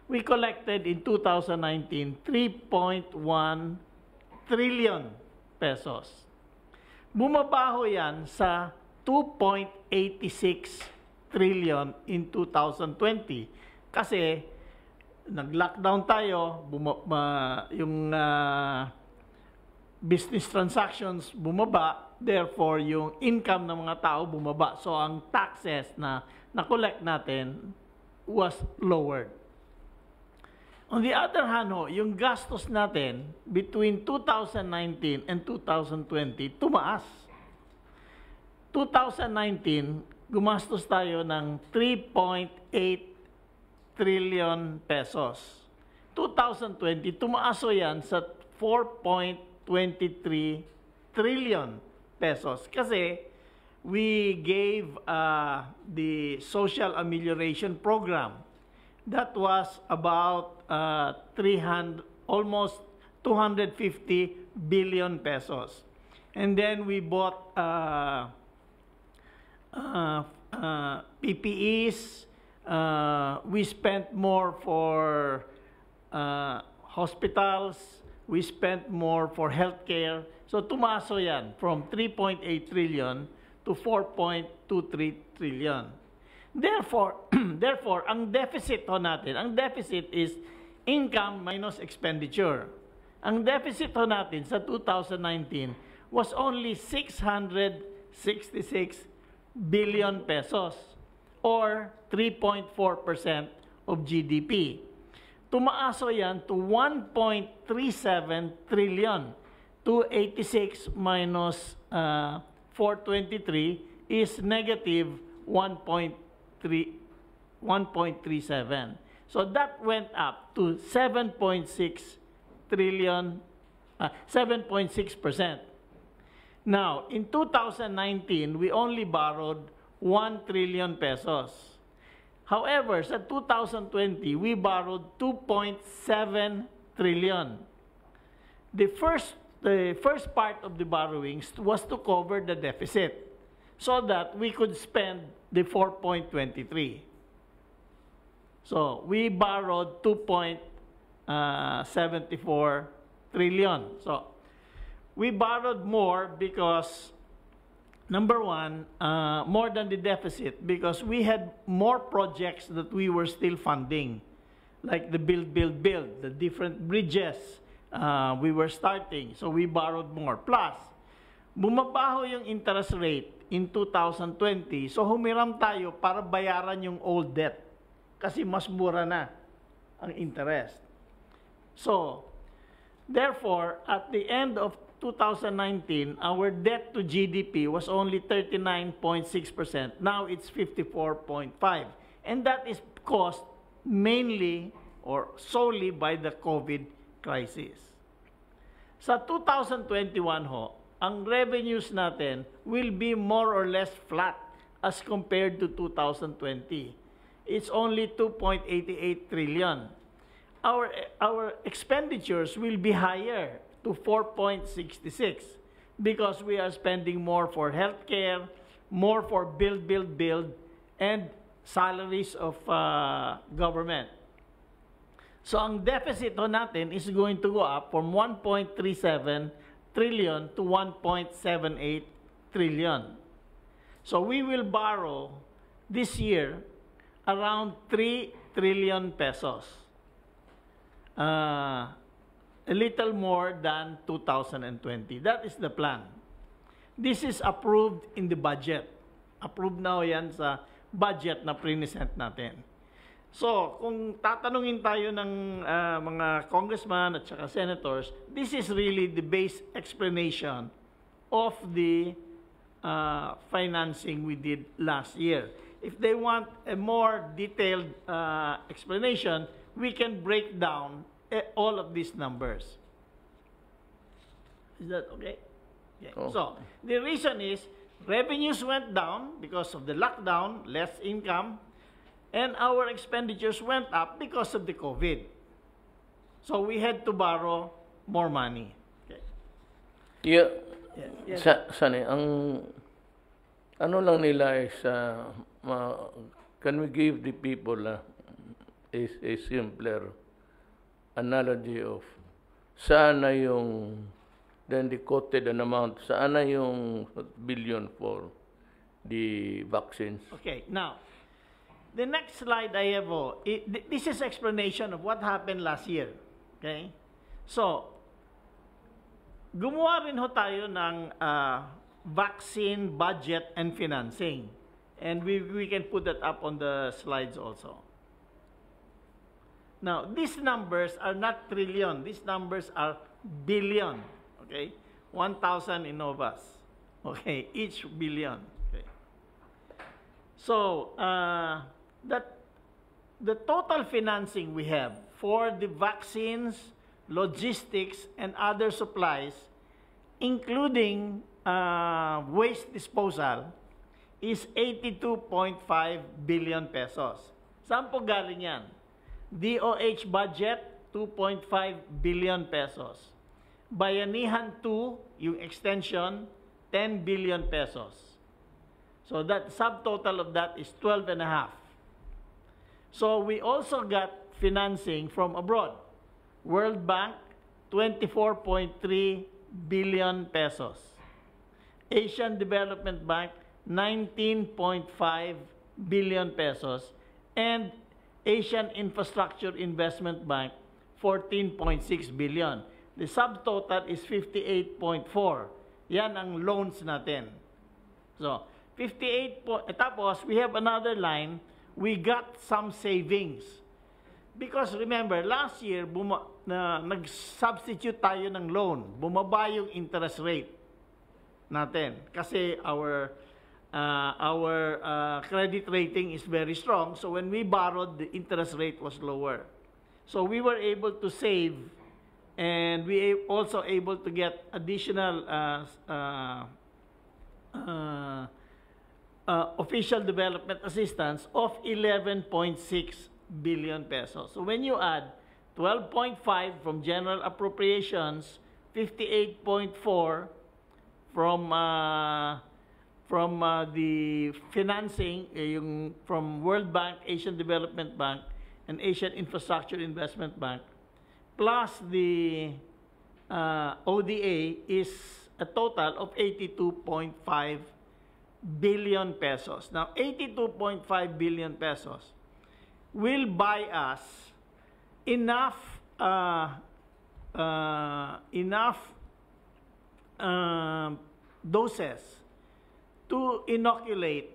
We collected in 2019 3.1 trillion pesos. Bumabaho yan sa 2.86 trillion in 2020 kasi nag-lockdown tayo, yung business transactions bumaba, therefore yung income ng mga tao bumaba. So ang taxes na na-collect natin was lowered. On the other hand, yung gastos natin between 2019 and 2020 tumaas. 2019, gumastos tayo ng 3.8 trillion pesos. 2020, tumaas yan sa 4.23 trillion pesos. Kasi we gave the social amelioration program. That was about almost 250 billion pesos. And then we bought PPEs. We spent more for hospitals. We spent more for healthcare. So tumaso yan from 3.8 trillion to 4.23 trillion. Therefore, ang deficit natin, ang deficit is income minus expenditure. Ang deficit natin sa 2019 was only 666 billion pesos or 3.4% of GDP. Tumaaso yan to 1.37 trillion. 286 minus 423 is negative 1.37. So that went up to 7.6 trillion, 7.6%. Now, in 2019, we only borrowed 1 trillion pesos. However, sa 2020, we borrowed 2.7 trillion. The first part of the borrowings was to cover the deficit so that we could spend the 4.23. So, we borrowed 2.74 trillion. So, we borrowed more because, number one, more than the deficit, because we had more projects that we were still funding, like the build, the different bridges we were starting. So, we borrowed more. Plus, bumabaho yung interest rate in 2020. So, humiram tayo para bayaran yung old debt kasi mas mura na ang interest. So, therefore, at the end of 2019, our debt to GDP was only 39.6%. Now it's 54.5%. And that is caused mainly or solely by the COVID crisis. Sa 2021 ho, ang revenues natin will be more or less flat as compared to 2020. It's only 2.88 trillion. Our expenditures will be higher to 4.66 because we are spending more for healthcare, more for build, and salaries of government. So ang deficit ho natin is going to go up from 1.37 trillion to 1.78 trillion. So we will borrow this year around 3 trillion pesos. A little more than 2020. That is the plan. This is approved in the budget. Approved na yan sa budget na present natin. So, kung tatanungin tayo ng mga congressman at saka senators, this is really the base explanation of the financing we did last year. If they want a more detailed explanation, we can break down all of these numbers. Is that okay? Yeah. Oh. So, the reason is revenues went down because of the lockdown, less income, and our expenditures went up because of the COVID. So, we had to borrow more money. Okay. Yeah. Yes. Sani, ang ano lang nila is, can we give the people a simpler analogy of sana yung then the quoted an amount, sana yung billion for the vaccines. Okay, now, the next slide I have, this is explanation of what happened last year. Okay? So, gumawa rin ho tayo ng vaccine budget and financing. And we can put that up on the slides also. Now, these numbers are not trillion. These numbers are billion. Okay? 1,000 Innovas. Okay? Each billion. Okay? So, the total financing we have for the vaccines, logistics, and other supplies, including waste disposal, is 82.5 billion pesos. Saan po galing yan? DOH budget, 2.5 billion pesos. Bayanihan 2, yung extension, 10 billion pesos. So that subtotal of that is 12 and a half. So we also got financing from abroad. World Bank, 24.3 billion pesos. Asian Development Bank, 19.5 billion pesos. And Asian Infrastructure Investment Bank, 14.6 billion. The subtotal is 58.4. Yan ang loans natin. So, 58. Tapos, we have another line. We got some savings. Because remember, last year, nag-substitute tayo ng loan. Bumaba yung interest rate natin. Kasi our credit rating is very strong. So when we borrowed, the interest rate was lower. So we were able to save, and we also able to get additional official development assistance of 11.6 billion pesos. So when you add 12.5 from general appropriations, 58.4 from the financing, from World Bank, Asian Development Bank, and Asian Infrastructure Investment Bank, plus the ODA is a total of 82.5 billion pesos. Now, 82.5 billion pesos will buy us enough doses to inoculate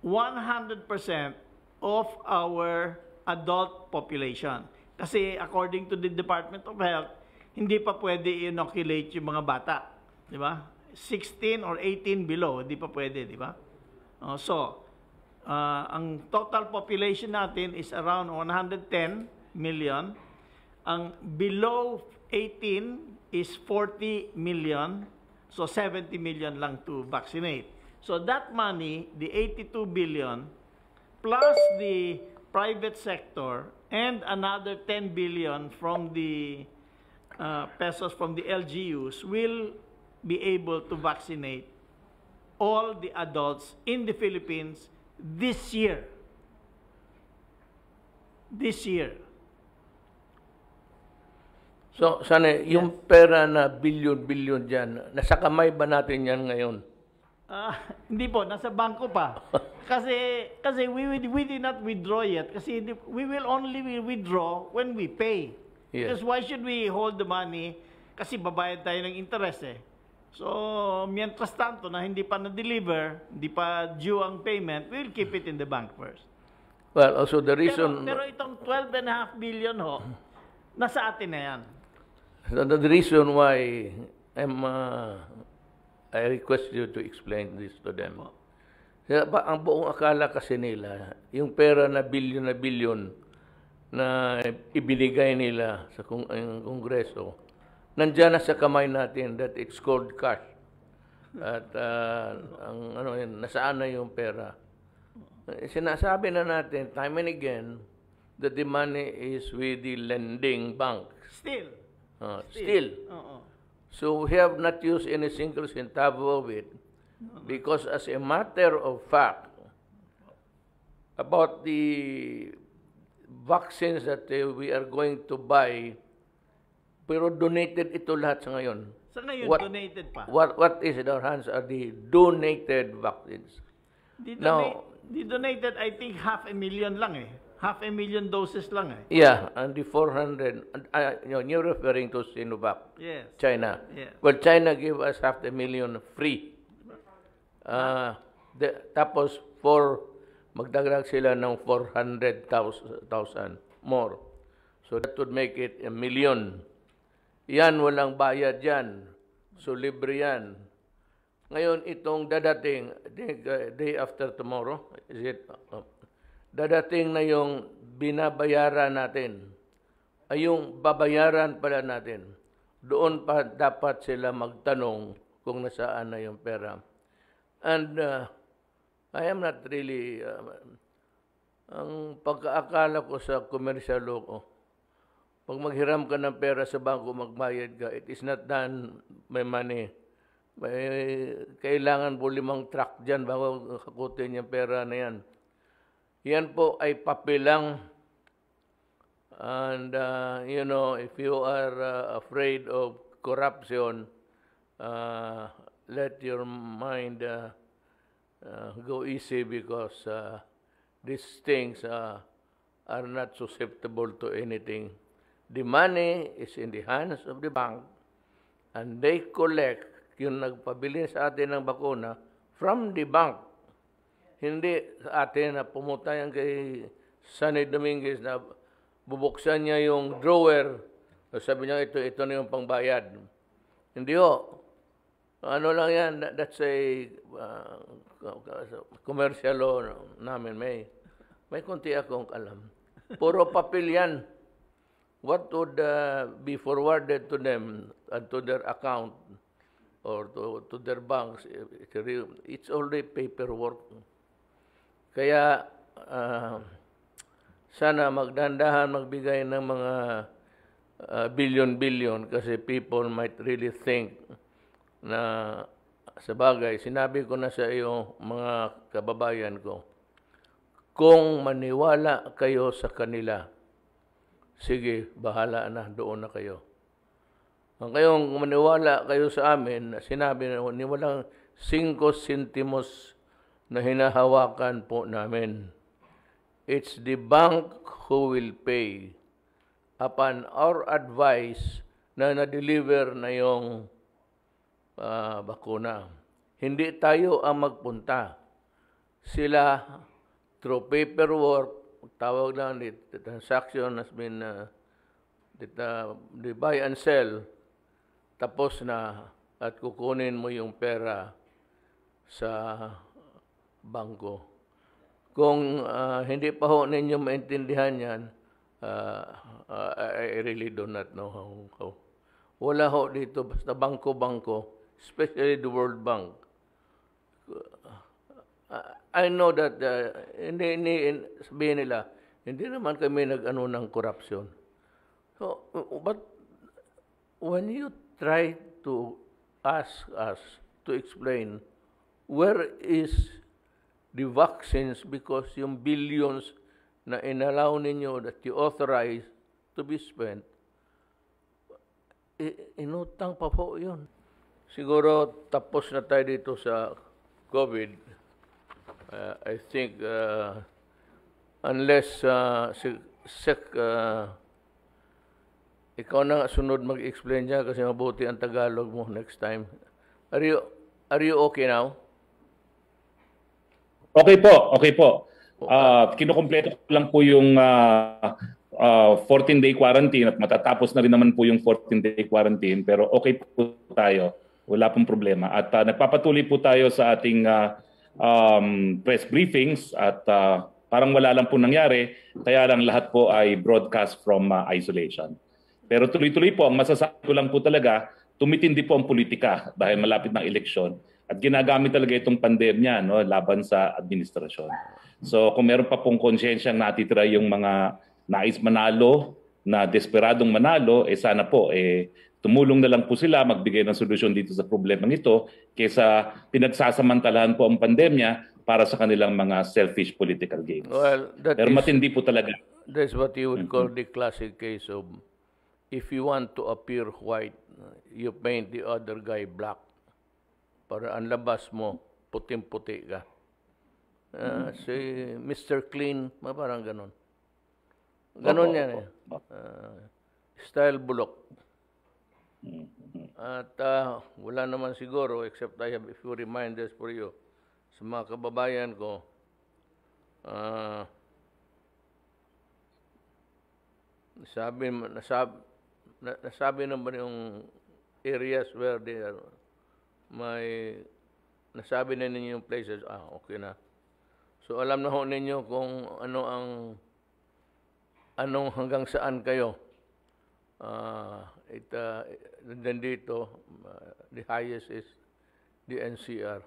100% of our adult population. Kasi according to the Department of Health, hindi pa pwede inoculate yung mga bata. Di ba? 16 or 18 below, hindi pa pwede, di ba? Ang total population natin is around 110 million. Ang below 18 is 40 million. So 70 million lang to vaccinate. So that money, the 82 billion, plus the private sector and another 10 billion from the pesos from the LGUs will be able to vaccinate all the adults in the Philippines this year. This year. So, sana yung pera na bilyon-bilyon dyan, nasa kamay ba natin yan ngayon? Hindi po, nasa bangko pa. Kasi we did not withdraw yet. Kasi we will only withdraw when we pay. Yes. Because why should we hold the money? Kasi babayad tayo ng interest eh. So, mientras tanto na hindi pa na-deliver, hindi pa due ang payment, we'll keep it in the bank first. Well, also the reason... Pero itong 12.5 billion ho, nasa atin na yan. So the reason why I request you to explain this to them. Ang buong akala kasi nila, yung pera na bilyon na ibinigay nila sa Kongreso, nandiyan na sa kamay natin that it's called cash. At nasaan na yung pera. Sinasabi na natin time and again that the money is with the lending bank. Still. So we have not used any single centavo of it because as a matter of fact, about the vaccines that we are going to buy, pero donated ito lahat sa ngayon. Sa ngayon, donated pa. What is in our hands are the donated vaccines. The donated, I think 500,000 lang eh. 500,000 doses lang eh. Yeah, and the 400, you're referring to Sinovac, yes. China. Yes. Well, China gave us 500,000 free. Tapos, magdagdag sila ng 400,000 more. So that would make it 1 million. Yan, walang bayad yan. So, libre yan. Ngayon, itong dadating, day after tomorrow, is it... dadating na yung binabayaran natin, ay yung babayaran pala natin. Doon pa dapat sila magtanong kung nasaan na yung pera. And I am not really, ang pagkaakala ko sa commercial law ko, pag maghiram ka ng pera sa bangko, magbayad ka, it is not done by money. Kailangan po 5 truck dyan bago kakutin yung pera na yan. Yan po ay papel lang. And, if you are afraid of corruption, let your mind go easy because these things are not susceptible to anything. The money is in the hands of the bank and they collect yung nagpabili sa atin ng bakuna from the bank. Hindi sa atin na pumunta yan kay Sunny Dominguez na bubuksan niya yung drawer. Sabi niya, ito na yung pangbayad. Hindi ho. Ano lang yan, that's a commercial law namin. May konti akong alam. Puro papel yan. What would be forwarded to them and to their account or to their banks, it's only paperwork. Kaya sana magdandahan magbigay ng mga billion kasi people might really think na sa bagay, sinabi ko na sa iyo mga kababayan ko, kung maniwala kayo sa kanila, sige, bahala na, doon na kayo. Ang kayong maniwala kayo sa amin, sinabi na walang 5 centimos na hinahawakan po namin. It's the bank who will pay upon our advice na na-deliver na yung bakuna. Hindi tayo ang magpunta. Sila, through paperwork, tawag lang, the transaction has been that the buy and sell tapos na at kukunin mo yung pera sa bangko. Kung hindi pa ho ninyo maintindihan yan, I really do not know how. Wala ho dito, basta bangko-bangko, especially the World Bank. I know that, sabihin nila, hindi naman kami nag-ano ng corruption. So, but when you try to ask us to explain where is the vaccines because yung billions na inallow ninyo that you authorize to be spent, inutang pa po yun. Siguro tapos na tayo dito sa COVID. I think unless ikaw na sunod mag-explain niya kasi mabuti ang Tagalog mo next time. Are you okay now? Okay po. Kinukumpleto ko lang po yung 14-day quarantine at matatapos na rin naman po yung 14-day quarantine, pero okay po tayo. Wala pong problema. At nagpapatuloy po tayo sa ating press briefings at parang wala lang po nangyari, kaya lang lahat po ay broadcast from isolation. Pero tuloy-tuloy po, ang masasabi ko lang po talaga, tumitindi po ang politika dahil malapit ng eleksyon at ginagamit talaga itong pandemya laban sa administrasyon. So kung meron pa pong konsyensiyang natitira yung mga nais manalo, na desperadong manalo, sana po tumulong na lang po sila magbigay ng solusyon dito sa problemang ito kaysa pinagsasamantalahan po ang pandemya para sa kanilang mga selfish political gains. Well, pero matindi po talaga. That's what you would call the classic case of if you want to appear white, you paint the other guy black. Para ang labas mo, puting-puti ka. Si Mr. Clean, parang ganon. Ganon yan style bulok. At wala naman siguro, except I have a few reminders for you. Sa mga kababayan ko, nasabi naman yung areas where they are, nasabi na ninyo yung places, okay na. So alam na ho ninyo kung anong hanggang saan kayo. Dito, the highest is the NCR.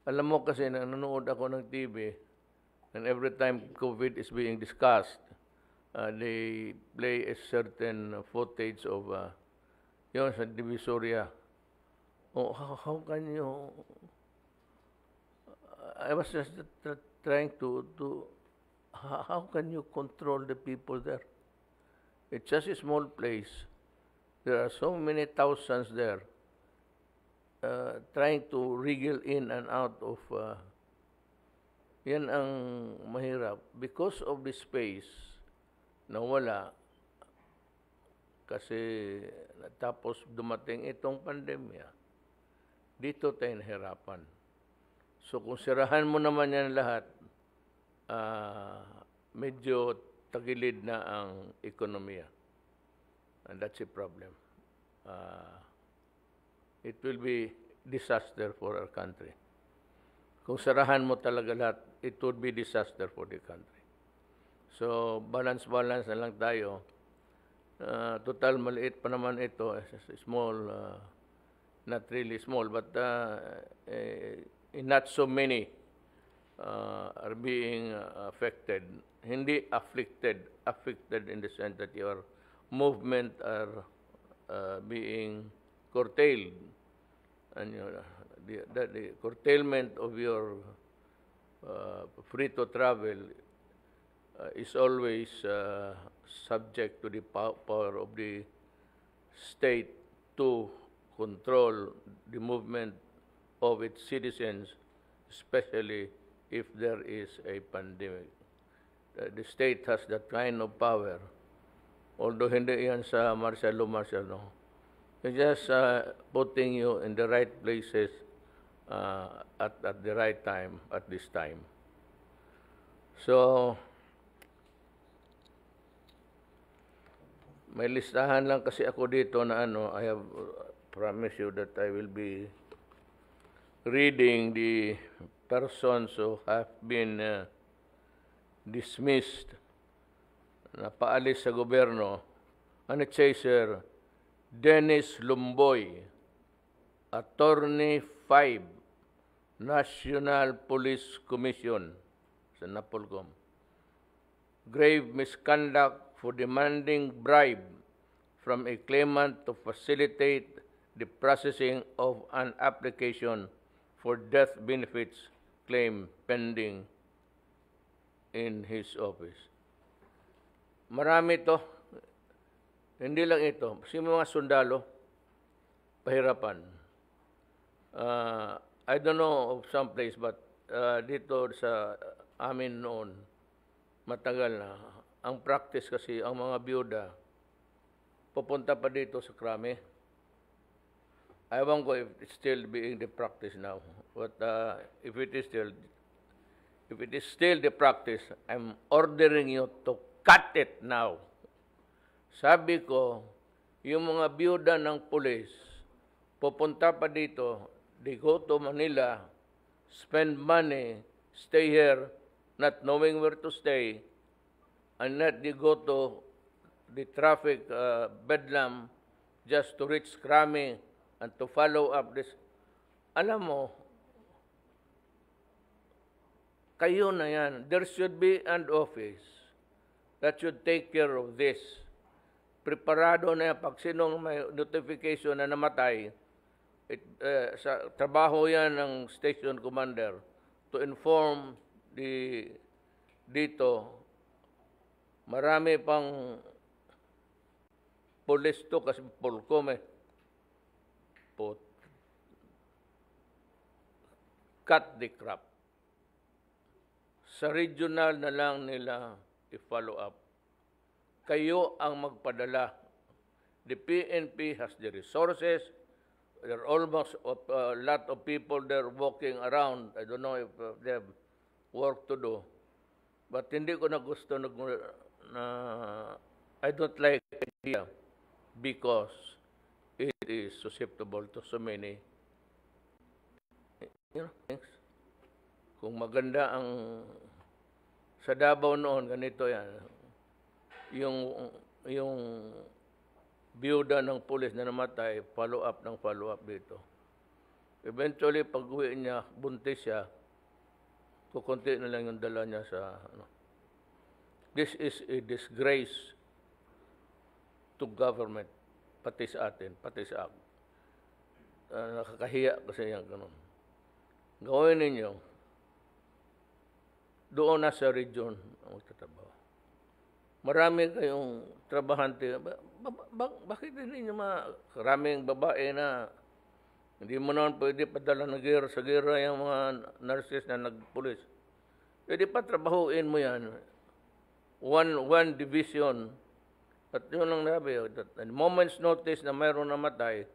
Alam mo kasi nanonood ako ng TV and every time COVID is being discussed, they play a certain footage of yun sa Divisoria. How can you... I was just trying to how can you control the people there? It's just a small place. There are so many thousands there trying to wriggle in and out of... yan ang mahirap. Because of the space na wala, kasi tapos dumating itong pandemya, dito tayo nahirapan. So kung sirahan mo naman yan lahat, medyo tagilid na ang ekonomiya. And that's a problem. It will be disaster for our country. Kung sarahan mo talaga lahat, it would be disaster for the country. So balance na lang tayo. Total maliit pa naman ito, small, not really small, but not so many are being affected. Hindi afflicted in the sense that your movement are being curtailed. And the curtailment of your free to travel is always subject to the power of the state to control the movement of its citizens, especially if there is a pandemic. The state has that kind of power, although hindi yan sa martial law. It's just putting you in the right places at the right time, at this time. So, May listahan lang kasi ako dito na ano, I have promised you that I will be reading the persons who have been dismissed, na paalis sa gobyerno. And it says here, Dennis Lumboy, Attorney 5, National Police Commission sa Napolcom. Grave misconduct for demanding bribe from a claimant to facilitate the processing of an application for death benefits claim pending in his office. Marami to. Hindi lang ito. Si mga sundalo, pahirapan. I don't know of some place, but dito sa amin noon, matagal na. Ang practice kasi, ang mga byuda, pupunta pa dito sa krami. I won't go if it's still being the practice now. But if it is still the practice, I'm ordering you to cut it now. Sabi ko, yung mga byuda ng pulis, pupunta pa dito, they go to Manila, spend money, stay here, not knowing where to stay, and not they go to the traffic bedlam just to reach Krami and to follow up this. Alam mo, kayo na yan. There should be an office that should take care of this. Preparado na yan. Pag sinong may notification na namatay, sa trabaho yan ng station commander to inform dito. Marami pang police to kasi Polcom cut the crap. Sa regional na lang nila i-follow up. Kayo ang magpadala. The PNP has the resources. There are almost a lot of people there walking around. I don't know if they have work to do. But hindi ko na gusto I don't like the idea because it is susceptible to so many things. Kung maganda ang sa Davao noon, ganito yan. Yung byuda ng pulis na namatay, follow up dito. Eventually, pag uwi niya, buntis siya, kukunti na lang yung dala niya sa This is a disgrace to government, pati sa atin, pati sa ako. Nakakahiya kasi yan ganun. Gawin ninyo, doon na sa region ang magtatrabaho. Marami kayong trabahante. Bakit hindi nyo maraming babae na hindi mo naman pwede padala ng sa gera yung mga nurses na nagpulis? Pwede pa trabahuin mo yan. One division. At yun lang nabi. At moment's notice na mayroon namatay,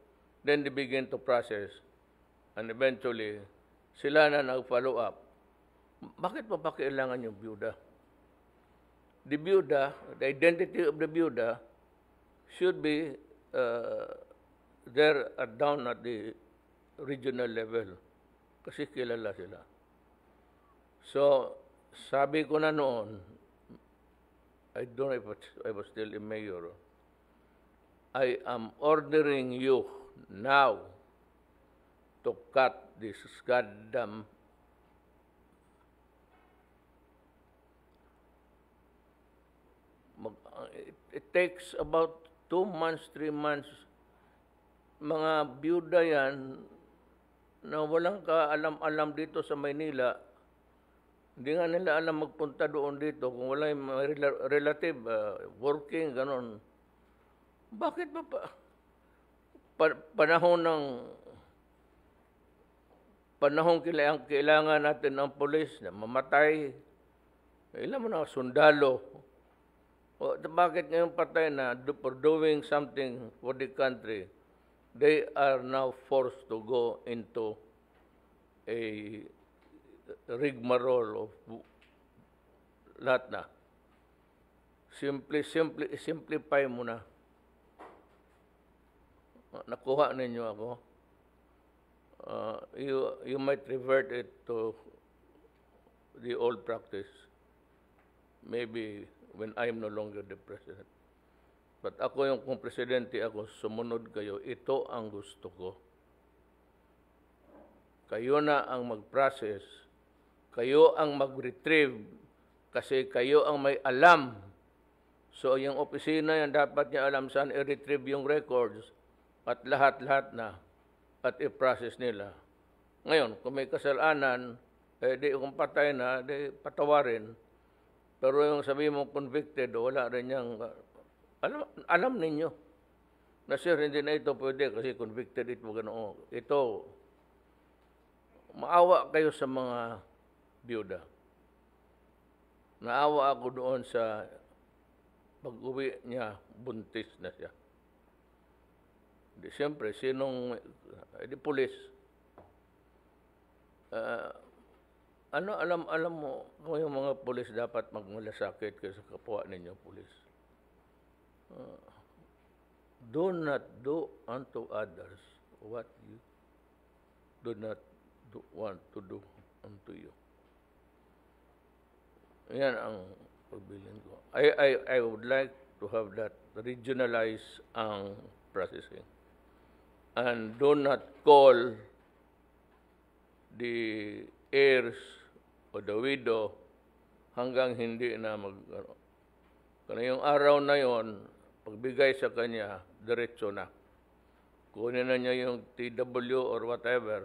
then they begin to process. And eventually, sila na nag-follow up. Bakit pa kailangan yung byuda? The byuda, the identity of the byuda should be there down at the regional level. Kasi kilala sila. So, sabi ko na noon, I don't know if I was still a mayor, I am ordering you now to cut this goddamn it takes about 2 months, 3 months. Mga byuda yan na walang kaalam-alam dito sa Maynila. Hindi nga nila alam magpunta doon dito kung wala yung relative working, ganon. Bakit ba panahon kailangan natin ng polis na mamatay? Ilan mo na sundalo? O, bakit ngayon patay na for doing something for the country? They are now forced to go into a rigmarole of lahat na. Simplify mo na. nakuha ninyo ako, you might revert it to the old practice, maybe when I'm no longer the president. But ako yung kung presidente ako, sumunod kayo, ito ang gusto ko. Kayo na ang mag-process, kayo ang mag-retrieve, kasi kayo ang may alam. So yung opisina yan, dapat niya alam saan i-retrieve yung records at lahat-lahat na at i-process nila. Ngayon, kung may kasalanan, di kung patay na, di patawarin. Pero yung sabi mo convicted, wala rin niyang, alam ninyo na sir, hindi na ito pwede kasi convicted ito, ganoon. Ito, maawa kayo sa mga byuda. Naawa ako doon sa pag-uwi niya, buntis na siya. Di, siyempre, di pulis. Alam mo, kung yung mga pulis dapat magmalasakit kayo sa kapwa ninyo, pulis. Do not do unto others what you do not want to do unto you. Yan ang pagbilin ko. I would like to have that regionalized ang processing. And do not call the heirs o the widow hanggang hindi na Kaya yung araw na yon, pagbigay sa kanya, diretso na. Kunin na niya yung TW or whatever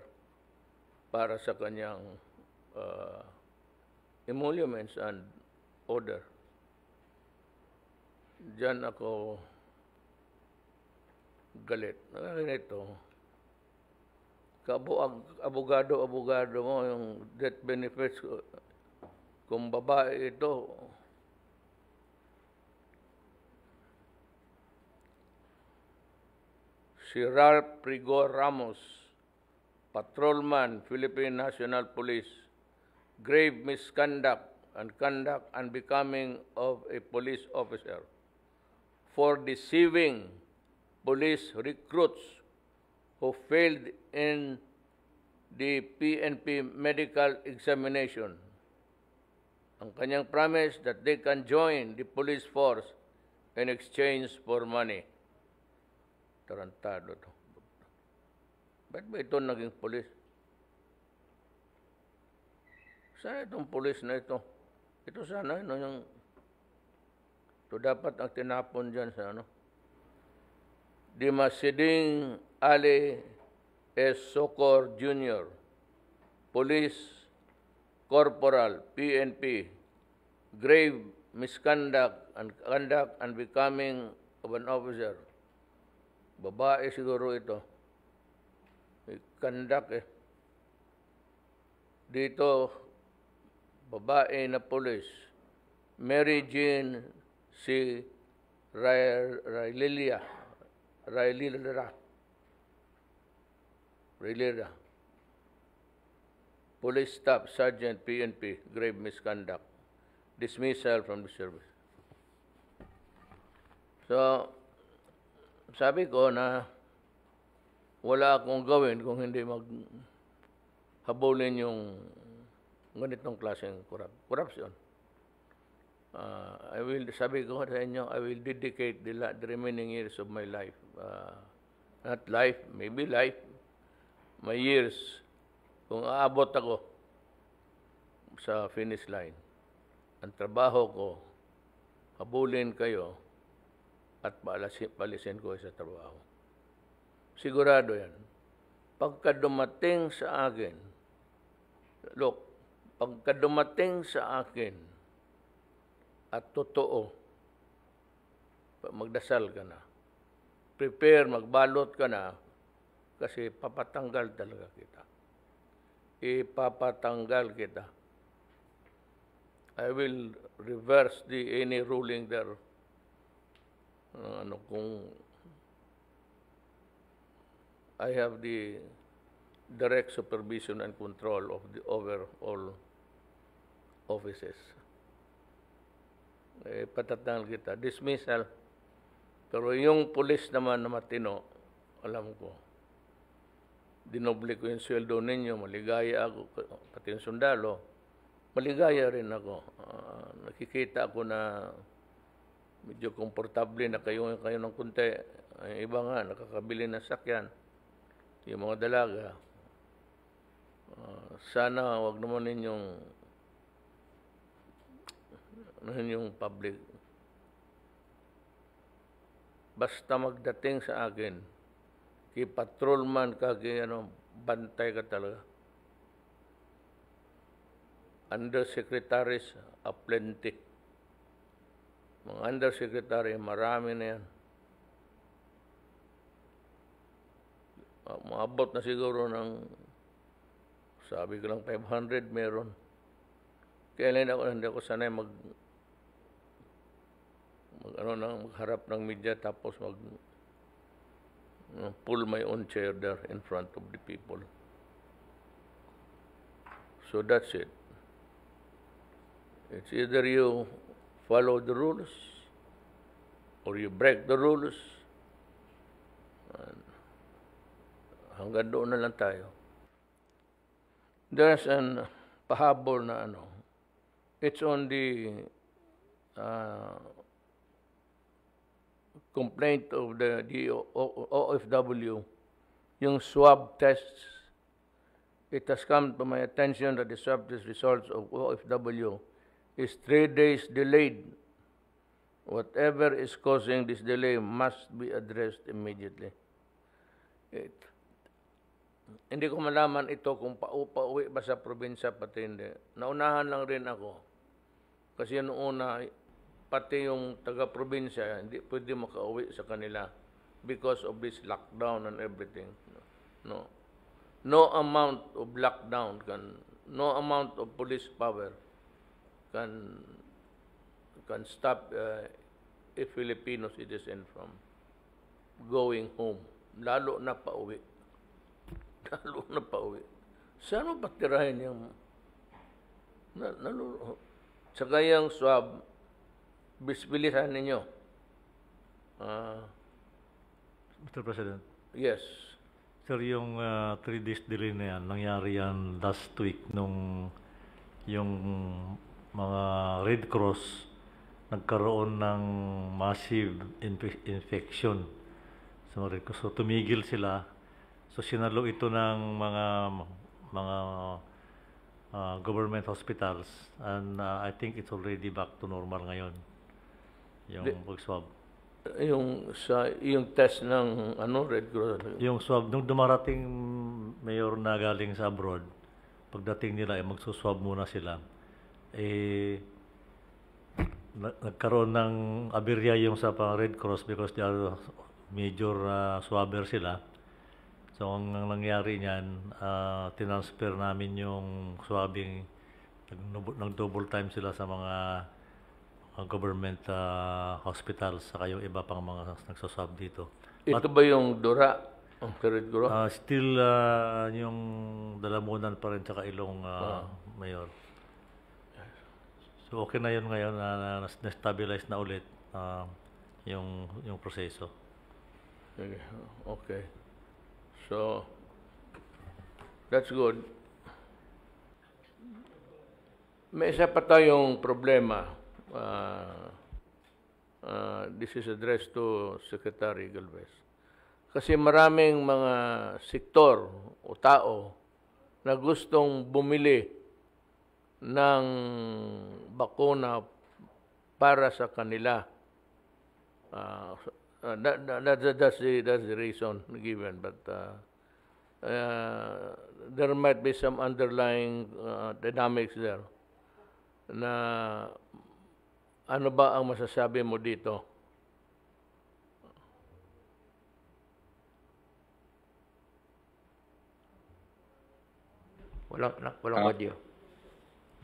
para sa kanyang emoluments and order. Diyan ako galit. Ito, abogado mo, yung death benefits, kung babae ito, si Ralph Rigor Ramos, patrolman, Philippine National Police, grave misconduct and conduct unbecoming of a police officer for deceiving police recruits who failed in the PNP medical examination. Ang kanyang promise that they can join the police force in exchange for money. Tarantado to. Ba't ba ito naging pulis? Saan itong pulis na ito? Ito sana, yung ito dapat ang tinapon dyan sa Dimasiding Ali S. Socor Jr., Police Corporal, PNP, grave misconduct and conduct unbecoming of an officer. Babae siguro ito. May conduct Dito, babae na police, Mary Jean C. Railila. Police Staff Sergeant PNP, grave misconduct, dismissal from the service. So, sabi ko na wala akong gawin kung hindi habulin yung ganitong klaseng corruption. Sabi ko sa inyo, I will dedicate the remaining years of my life. Not life, maybe life. My years, kung aabot ako sa finish line. Ang trabaho ko, habulin kayo at palisin ko sa trabaho. Sigurado yan. Pagka dumating sa akin, pagka dumating sa akin at totoo, magdasal ka na. Prepare, magbalot ka na, kasi papatanggal talaga kita. Ipapatanggal kita. I will reverse any ruling there. Kung I have the direct supervision and control of over all offices. Patatanggal kita. Dismissal. Pero yung pulis naman na matino, alam ko, dinoble ko yung sweldo ninyo, maligaya ako, pati yung sundalo, maligaya rin ako. Nakikita ako na medyo komportable na kayo ng kunti. Ang iba nga, nakakabili ng sakyan. Yung mga dalaga. Sana wag naman ninyong public. Basta magdating sa akin, kay patrolman ka, kay bantay ka talaga. Undersecretaries, aplenty. Mga undersecretary, marami na yan. Maabot na siguro ng, sabi ko lang 500 meron. Kaya hindi ako sanay magharap ng media tapos pull my own chair there in front of the people. So that's it. It's either you follow the rules or you break the rules. Hanggang doon na lang tayo. There's an pahabol na it's on the complaint of the OFW, yung swab tests. It has come to my attention that the swab test results of OFW is 3 days delayed. Whatever is causing this delay must be addressed immediately. Hindi ko malaman ito kung pauwi ba sa probinsya pati hindi. Naunahan lang rin ako. Kasi noong una, pati yung taga-probinsya, hindi pwede makauwi sa kanila because of this lockdown and everything. No amount of lockdown no amount of police power can stop a Filipino citizen from going home. Lalo na pauwi. Saan mo patirahin yung saka yung swab, bilisan ninyo. Mr. President. Yes. Sir, yung 3 days delay na yan, nangyari yan last week nung yung mga Red Cross nagkaroon ng massive infection sa mga Red Cross. So tumigil sila. So sinalo ito ng mga government hospitals, and I think it's already back to normal ngayon yung pag-swab. Yung test ng Red Cross. Yung swab nung dumarating mayor na galing sa abroad, pagdating nila magsuswab muna sila. Nagkaroon ng aberya yung sa Red Cross because they are major swabber sila. So, ang nangyari niyan, tinransfer namin yung swabbing, nag-double time sila sa mga government hospitals, saka yung iba pang mga nagsaswab dito. Ito ba yung Dura? Ang Red Cross? Still, yung Dalamunan pa rin, saka Ilong Mayor. So, okay na yun ngayon, na-stabilize na ulit yung proseso. Okay. So, that's good. May isa pa tayong problema. This is addressed to Secretary Galvez. Kasi maraming mga sektor o tao na gustong bumili ng bakuna para sa kanila. That's the reason given, but there might be some underlying dynamics there. Na ano ba ang masasabi mo dito? Walang audio.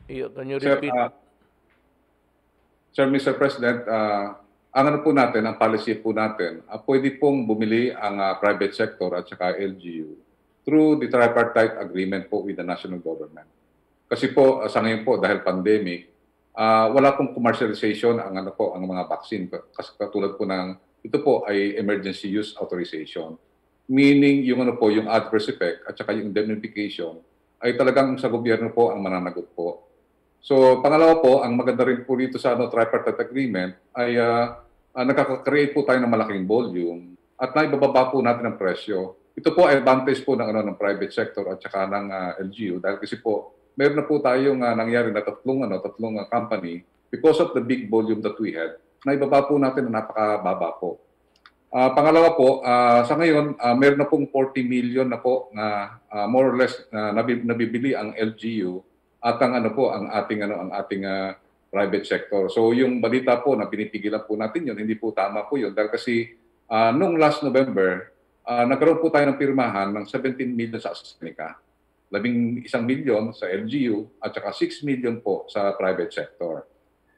Can you repeat? Sir, Mr. President, ang po natin, ang policy po natin, pwede pong bumili ang private sector at saka LGU through the tripartite agreement po with the national government. Kasi po, sa ngayon po, dahil pandemic, wala pong commercialization ang mga vaccine. Kasi katulad po ito po ay emergency use authorization. meaning yung ano po, yung adverse effect at saka yung indemnification ay talagang sa gobyerno po ang mananagot po. So, pangalawa po, ang maganda rin po dito sa tripartite agreement ay nakaka-create po tayo ng malaking volume at naibababa po natin ang presyo. Ito po ay advantage po ng private sector at saka ng LGU dahil kasi po meron na po tayong nangyari na tatlong company because of the big volume that we had, naibaba po natin na napakababa po. Pangalawa po, sa ngayon, meron na pong 40 million na po na more or less nabibili ang LGU at ang ating private sector. So yung balita po na pinipigilan po natin yun, hindi po tama po yun. Dahil kasi nung last November, nagkaroon po tayo ng pirmahan ng 17 million sa AstraZeneca, 11 million sa LGU at saka 6 million po sa private sector.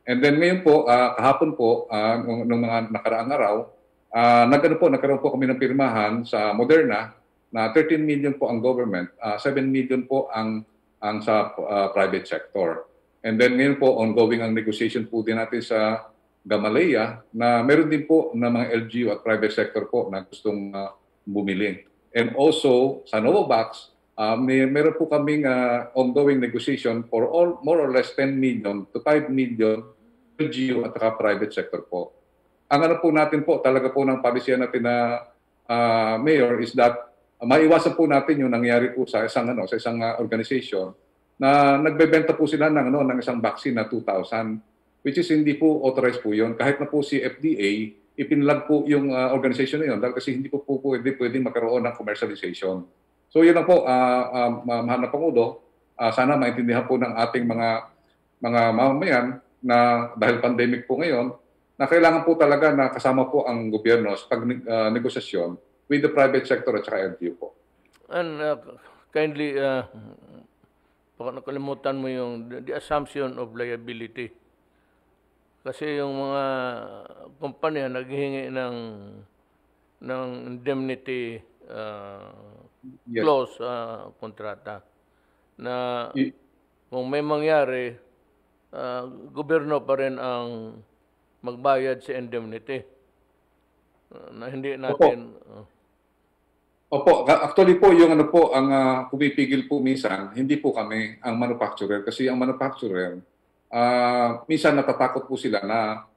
And then ngayon po, kahapon po, nung mga nakaraang araw, nagkaroon po kami ng pirmahan sa Moderna na 13 million po ang government, 7 million po ang sa private sector. And then ngayon po, ongoing ang negotiation po din natin sa Gamaleya na meron din po na mga LGU at private sector po na gustong bumili. And also, sa Novavax, meron po kaming ongoing negotiation for more or less 10 million to 5 million LGU at private sector po. Ang ano po natin po, talaga po ng policy natin na Mayor is that maiwasan po natin yung nangyari po sa isang organization na nagbebenta po sila ng isang vaccine na 2,000, which is hindi po authorized po yun. Kahit na po si FDA, ipinlag po yung organization na yun dahil kasi hindi po pwede magkaroon ng commercialization. So yun lang po, mahal na Pangulo, sana maintindihan po ng ating mga mamamayan na dahil pandemic po ngayon, na kailangan po talaga na kasama po ang gobyerno sa pag-negosasyon with the private sector at saka LGU po. And kindly, baka nakalimutan mo yung the assumption of liability. Kasi yung mga kumpanya naghihingi ng indemnity clause kontrata na kung may mangyari, gobyerno pa rin ang magbayad sa indemnity na hindi natin. Opo, actually po yung ang pumipigil po minsan, hindi po kami ang manufacturer kasi ang manufacturer minsan natatakot po sila na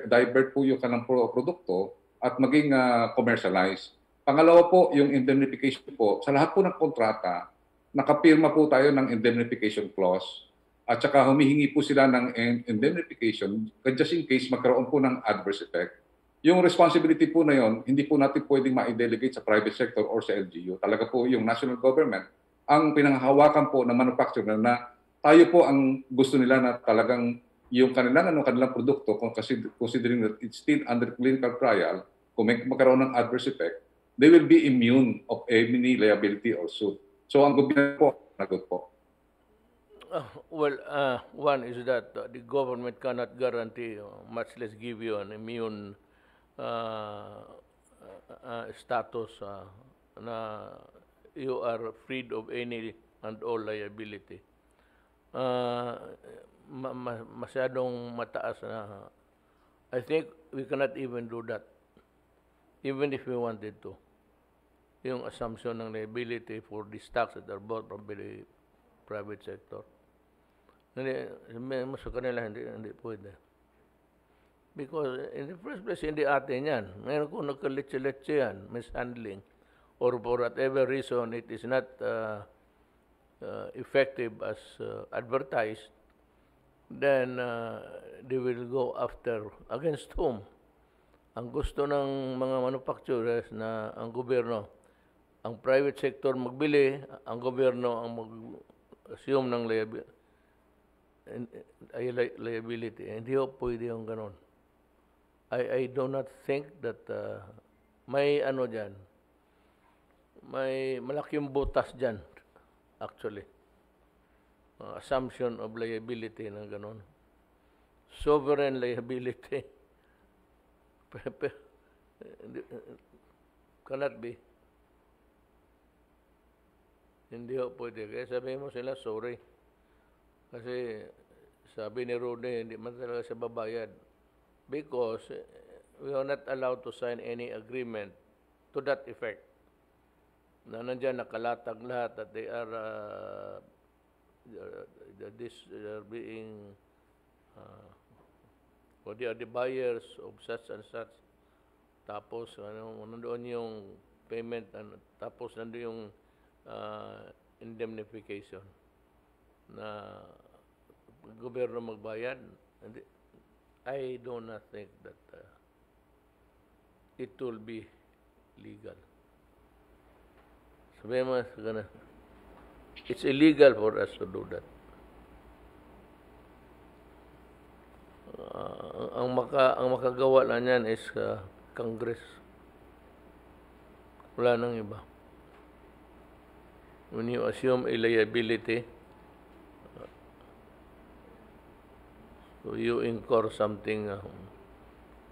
divert po yung kanilang produkto at maging commercialized. Pangalawa po, yung indemnification po, sa lahat po ng kontrata, nakapirma po tayo ng indemnification clause. At saka humihingi po sila ng indemnification just in case magkaroon po ng adverse effect. Yung responsibility po na yon, hindi po natin pwedeng ma-delegate sa private sector or sa LGU. Talaga po yung national government ang pinanghahawakan po ng manufacturer na tayo po ang gusto nila na talagang yung kanilang produkto, considering that it's still under clinical trial, kung may magkaroon ng adverse effect, they will be immune of any liability or suit. So ang gobyerno po, nagot po. One is that the government cannot guarantee, much less give you an immune status na you are freed of any and all liability. Masyadong mataas na. I think we cannot even do that, even if we wanted to. Yung assumption ng liability for the stocks that are bought from the private sector. Sa kanila hindi pwede. Because in the first place, hindi atin yan. Ngayon kung nagkaletse-letse yan, mishandling, or for whatever reason, it is not effective as advertised, then they will go after against whom? Ang gusto ng mga manufacturers na ang gobyerno, ang private sector magbili, ang gobyerno ang mag-assume ng liability. Hindi ho pwede yung ganon. I do not think that may dyan, may malaking butas dyan, actually. Assumption of liability ng ganon. Sovereign liability. Cannot be. Hindi ho pwede. Kaya sabihin mo sila, sorry. Kasi sabi ni Rudy, hindi man talaga siya babayad. Because we are not allowed to sign any agreement to that effect. Na nandiyan nakalatag lahat that they are being or they are the buyers of such and such. Tapos nandoon yung payment, tapos nandoon yung indemnification na gobyerno magbayad. I do not think that it will be legal. Sabihin mo, it's illegal for us to do that. Ang makagawa lang yan is Congress. Wala nang iba. When you assume a liability, so you incur something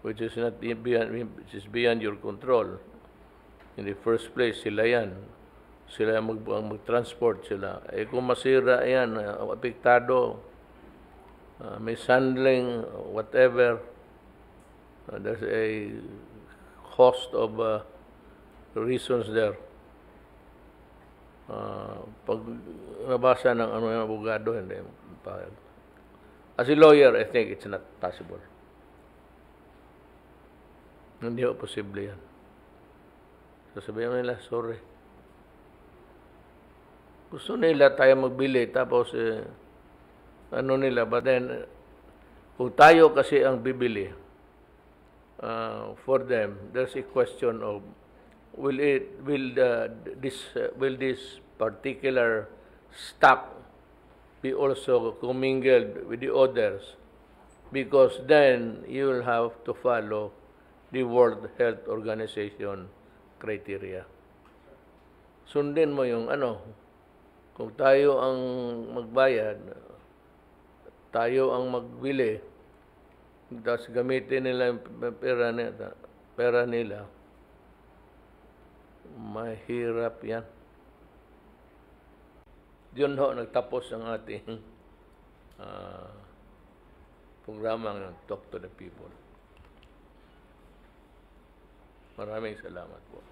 which is not beyond your control. In the first place, sila yan. Sila mag-transport sila. Eh kung masira yan, apektado, mishandling, whatever, there's a host of reasons there. Pag nabasa ng yung abogado, hindi payag. As a lawyer, I think it's not possible. Hindi ko posible yan. Sasabihin nila, sorry. Gusto nila tayo magbili, tapos but then, kung tayo kasi ang bibili, for them, there's a question of, will this particular stock be also commingled with the others? Because then you will have to follow the World Health Organization criteria. Sundin mo yung kung tayo ang magbayad, tayo ang magbili, tapos gamitin nila yung pera nila, mahirap yan. Diyon ho nagtapos ang ating programa ng Talk to the People. Maraming salamat po.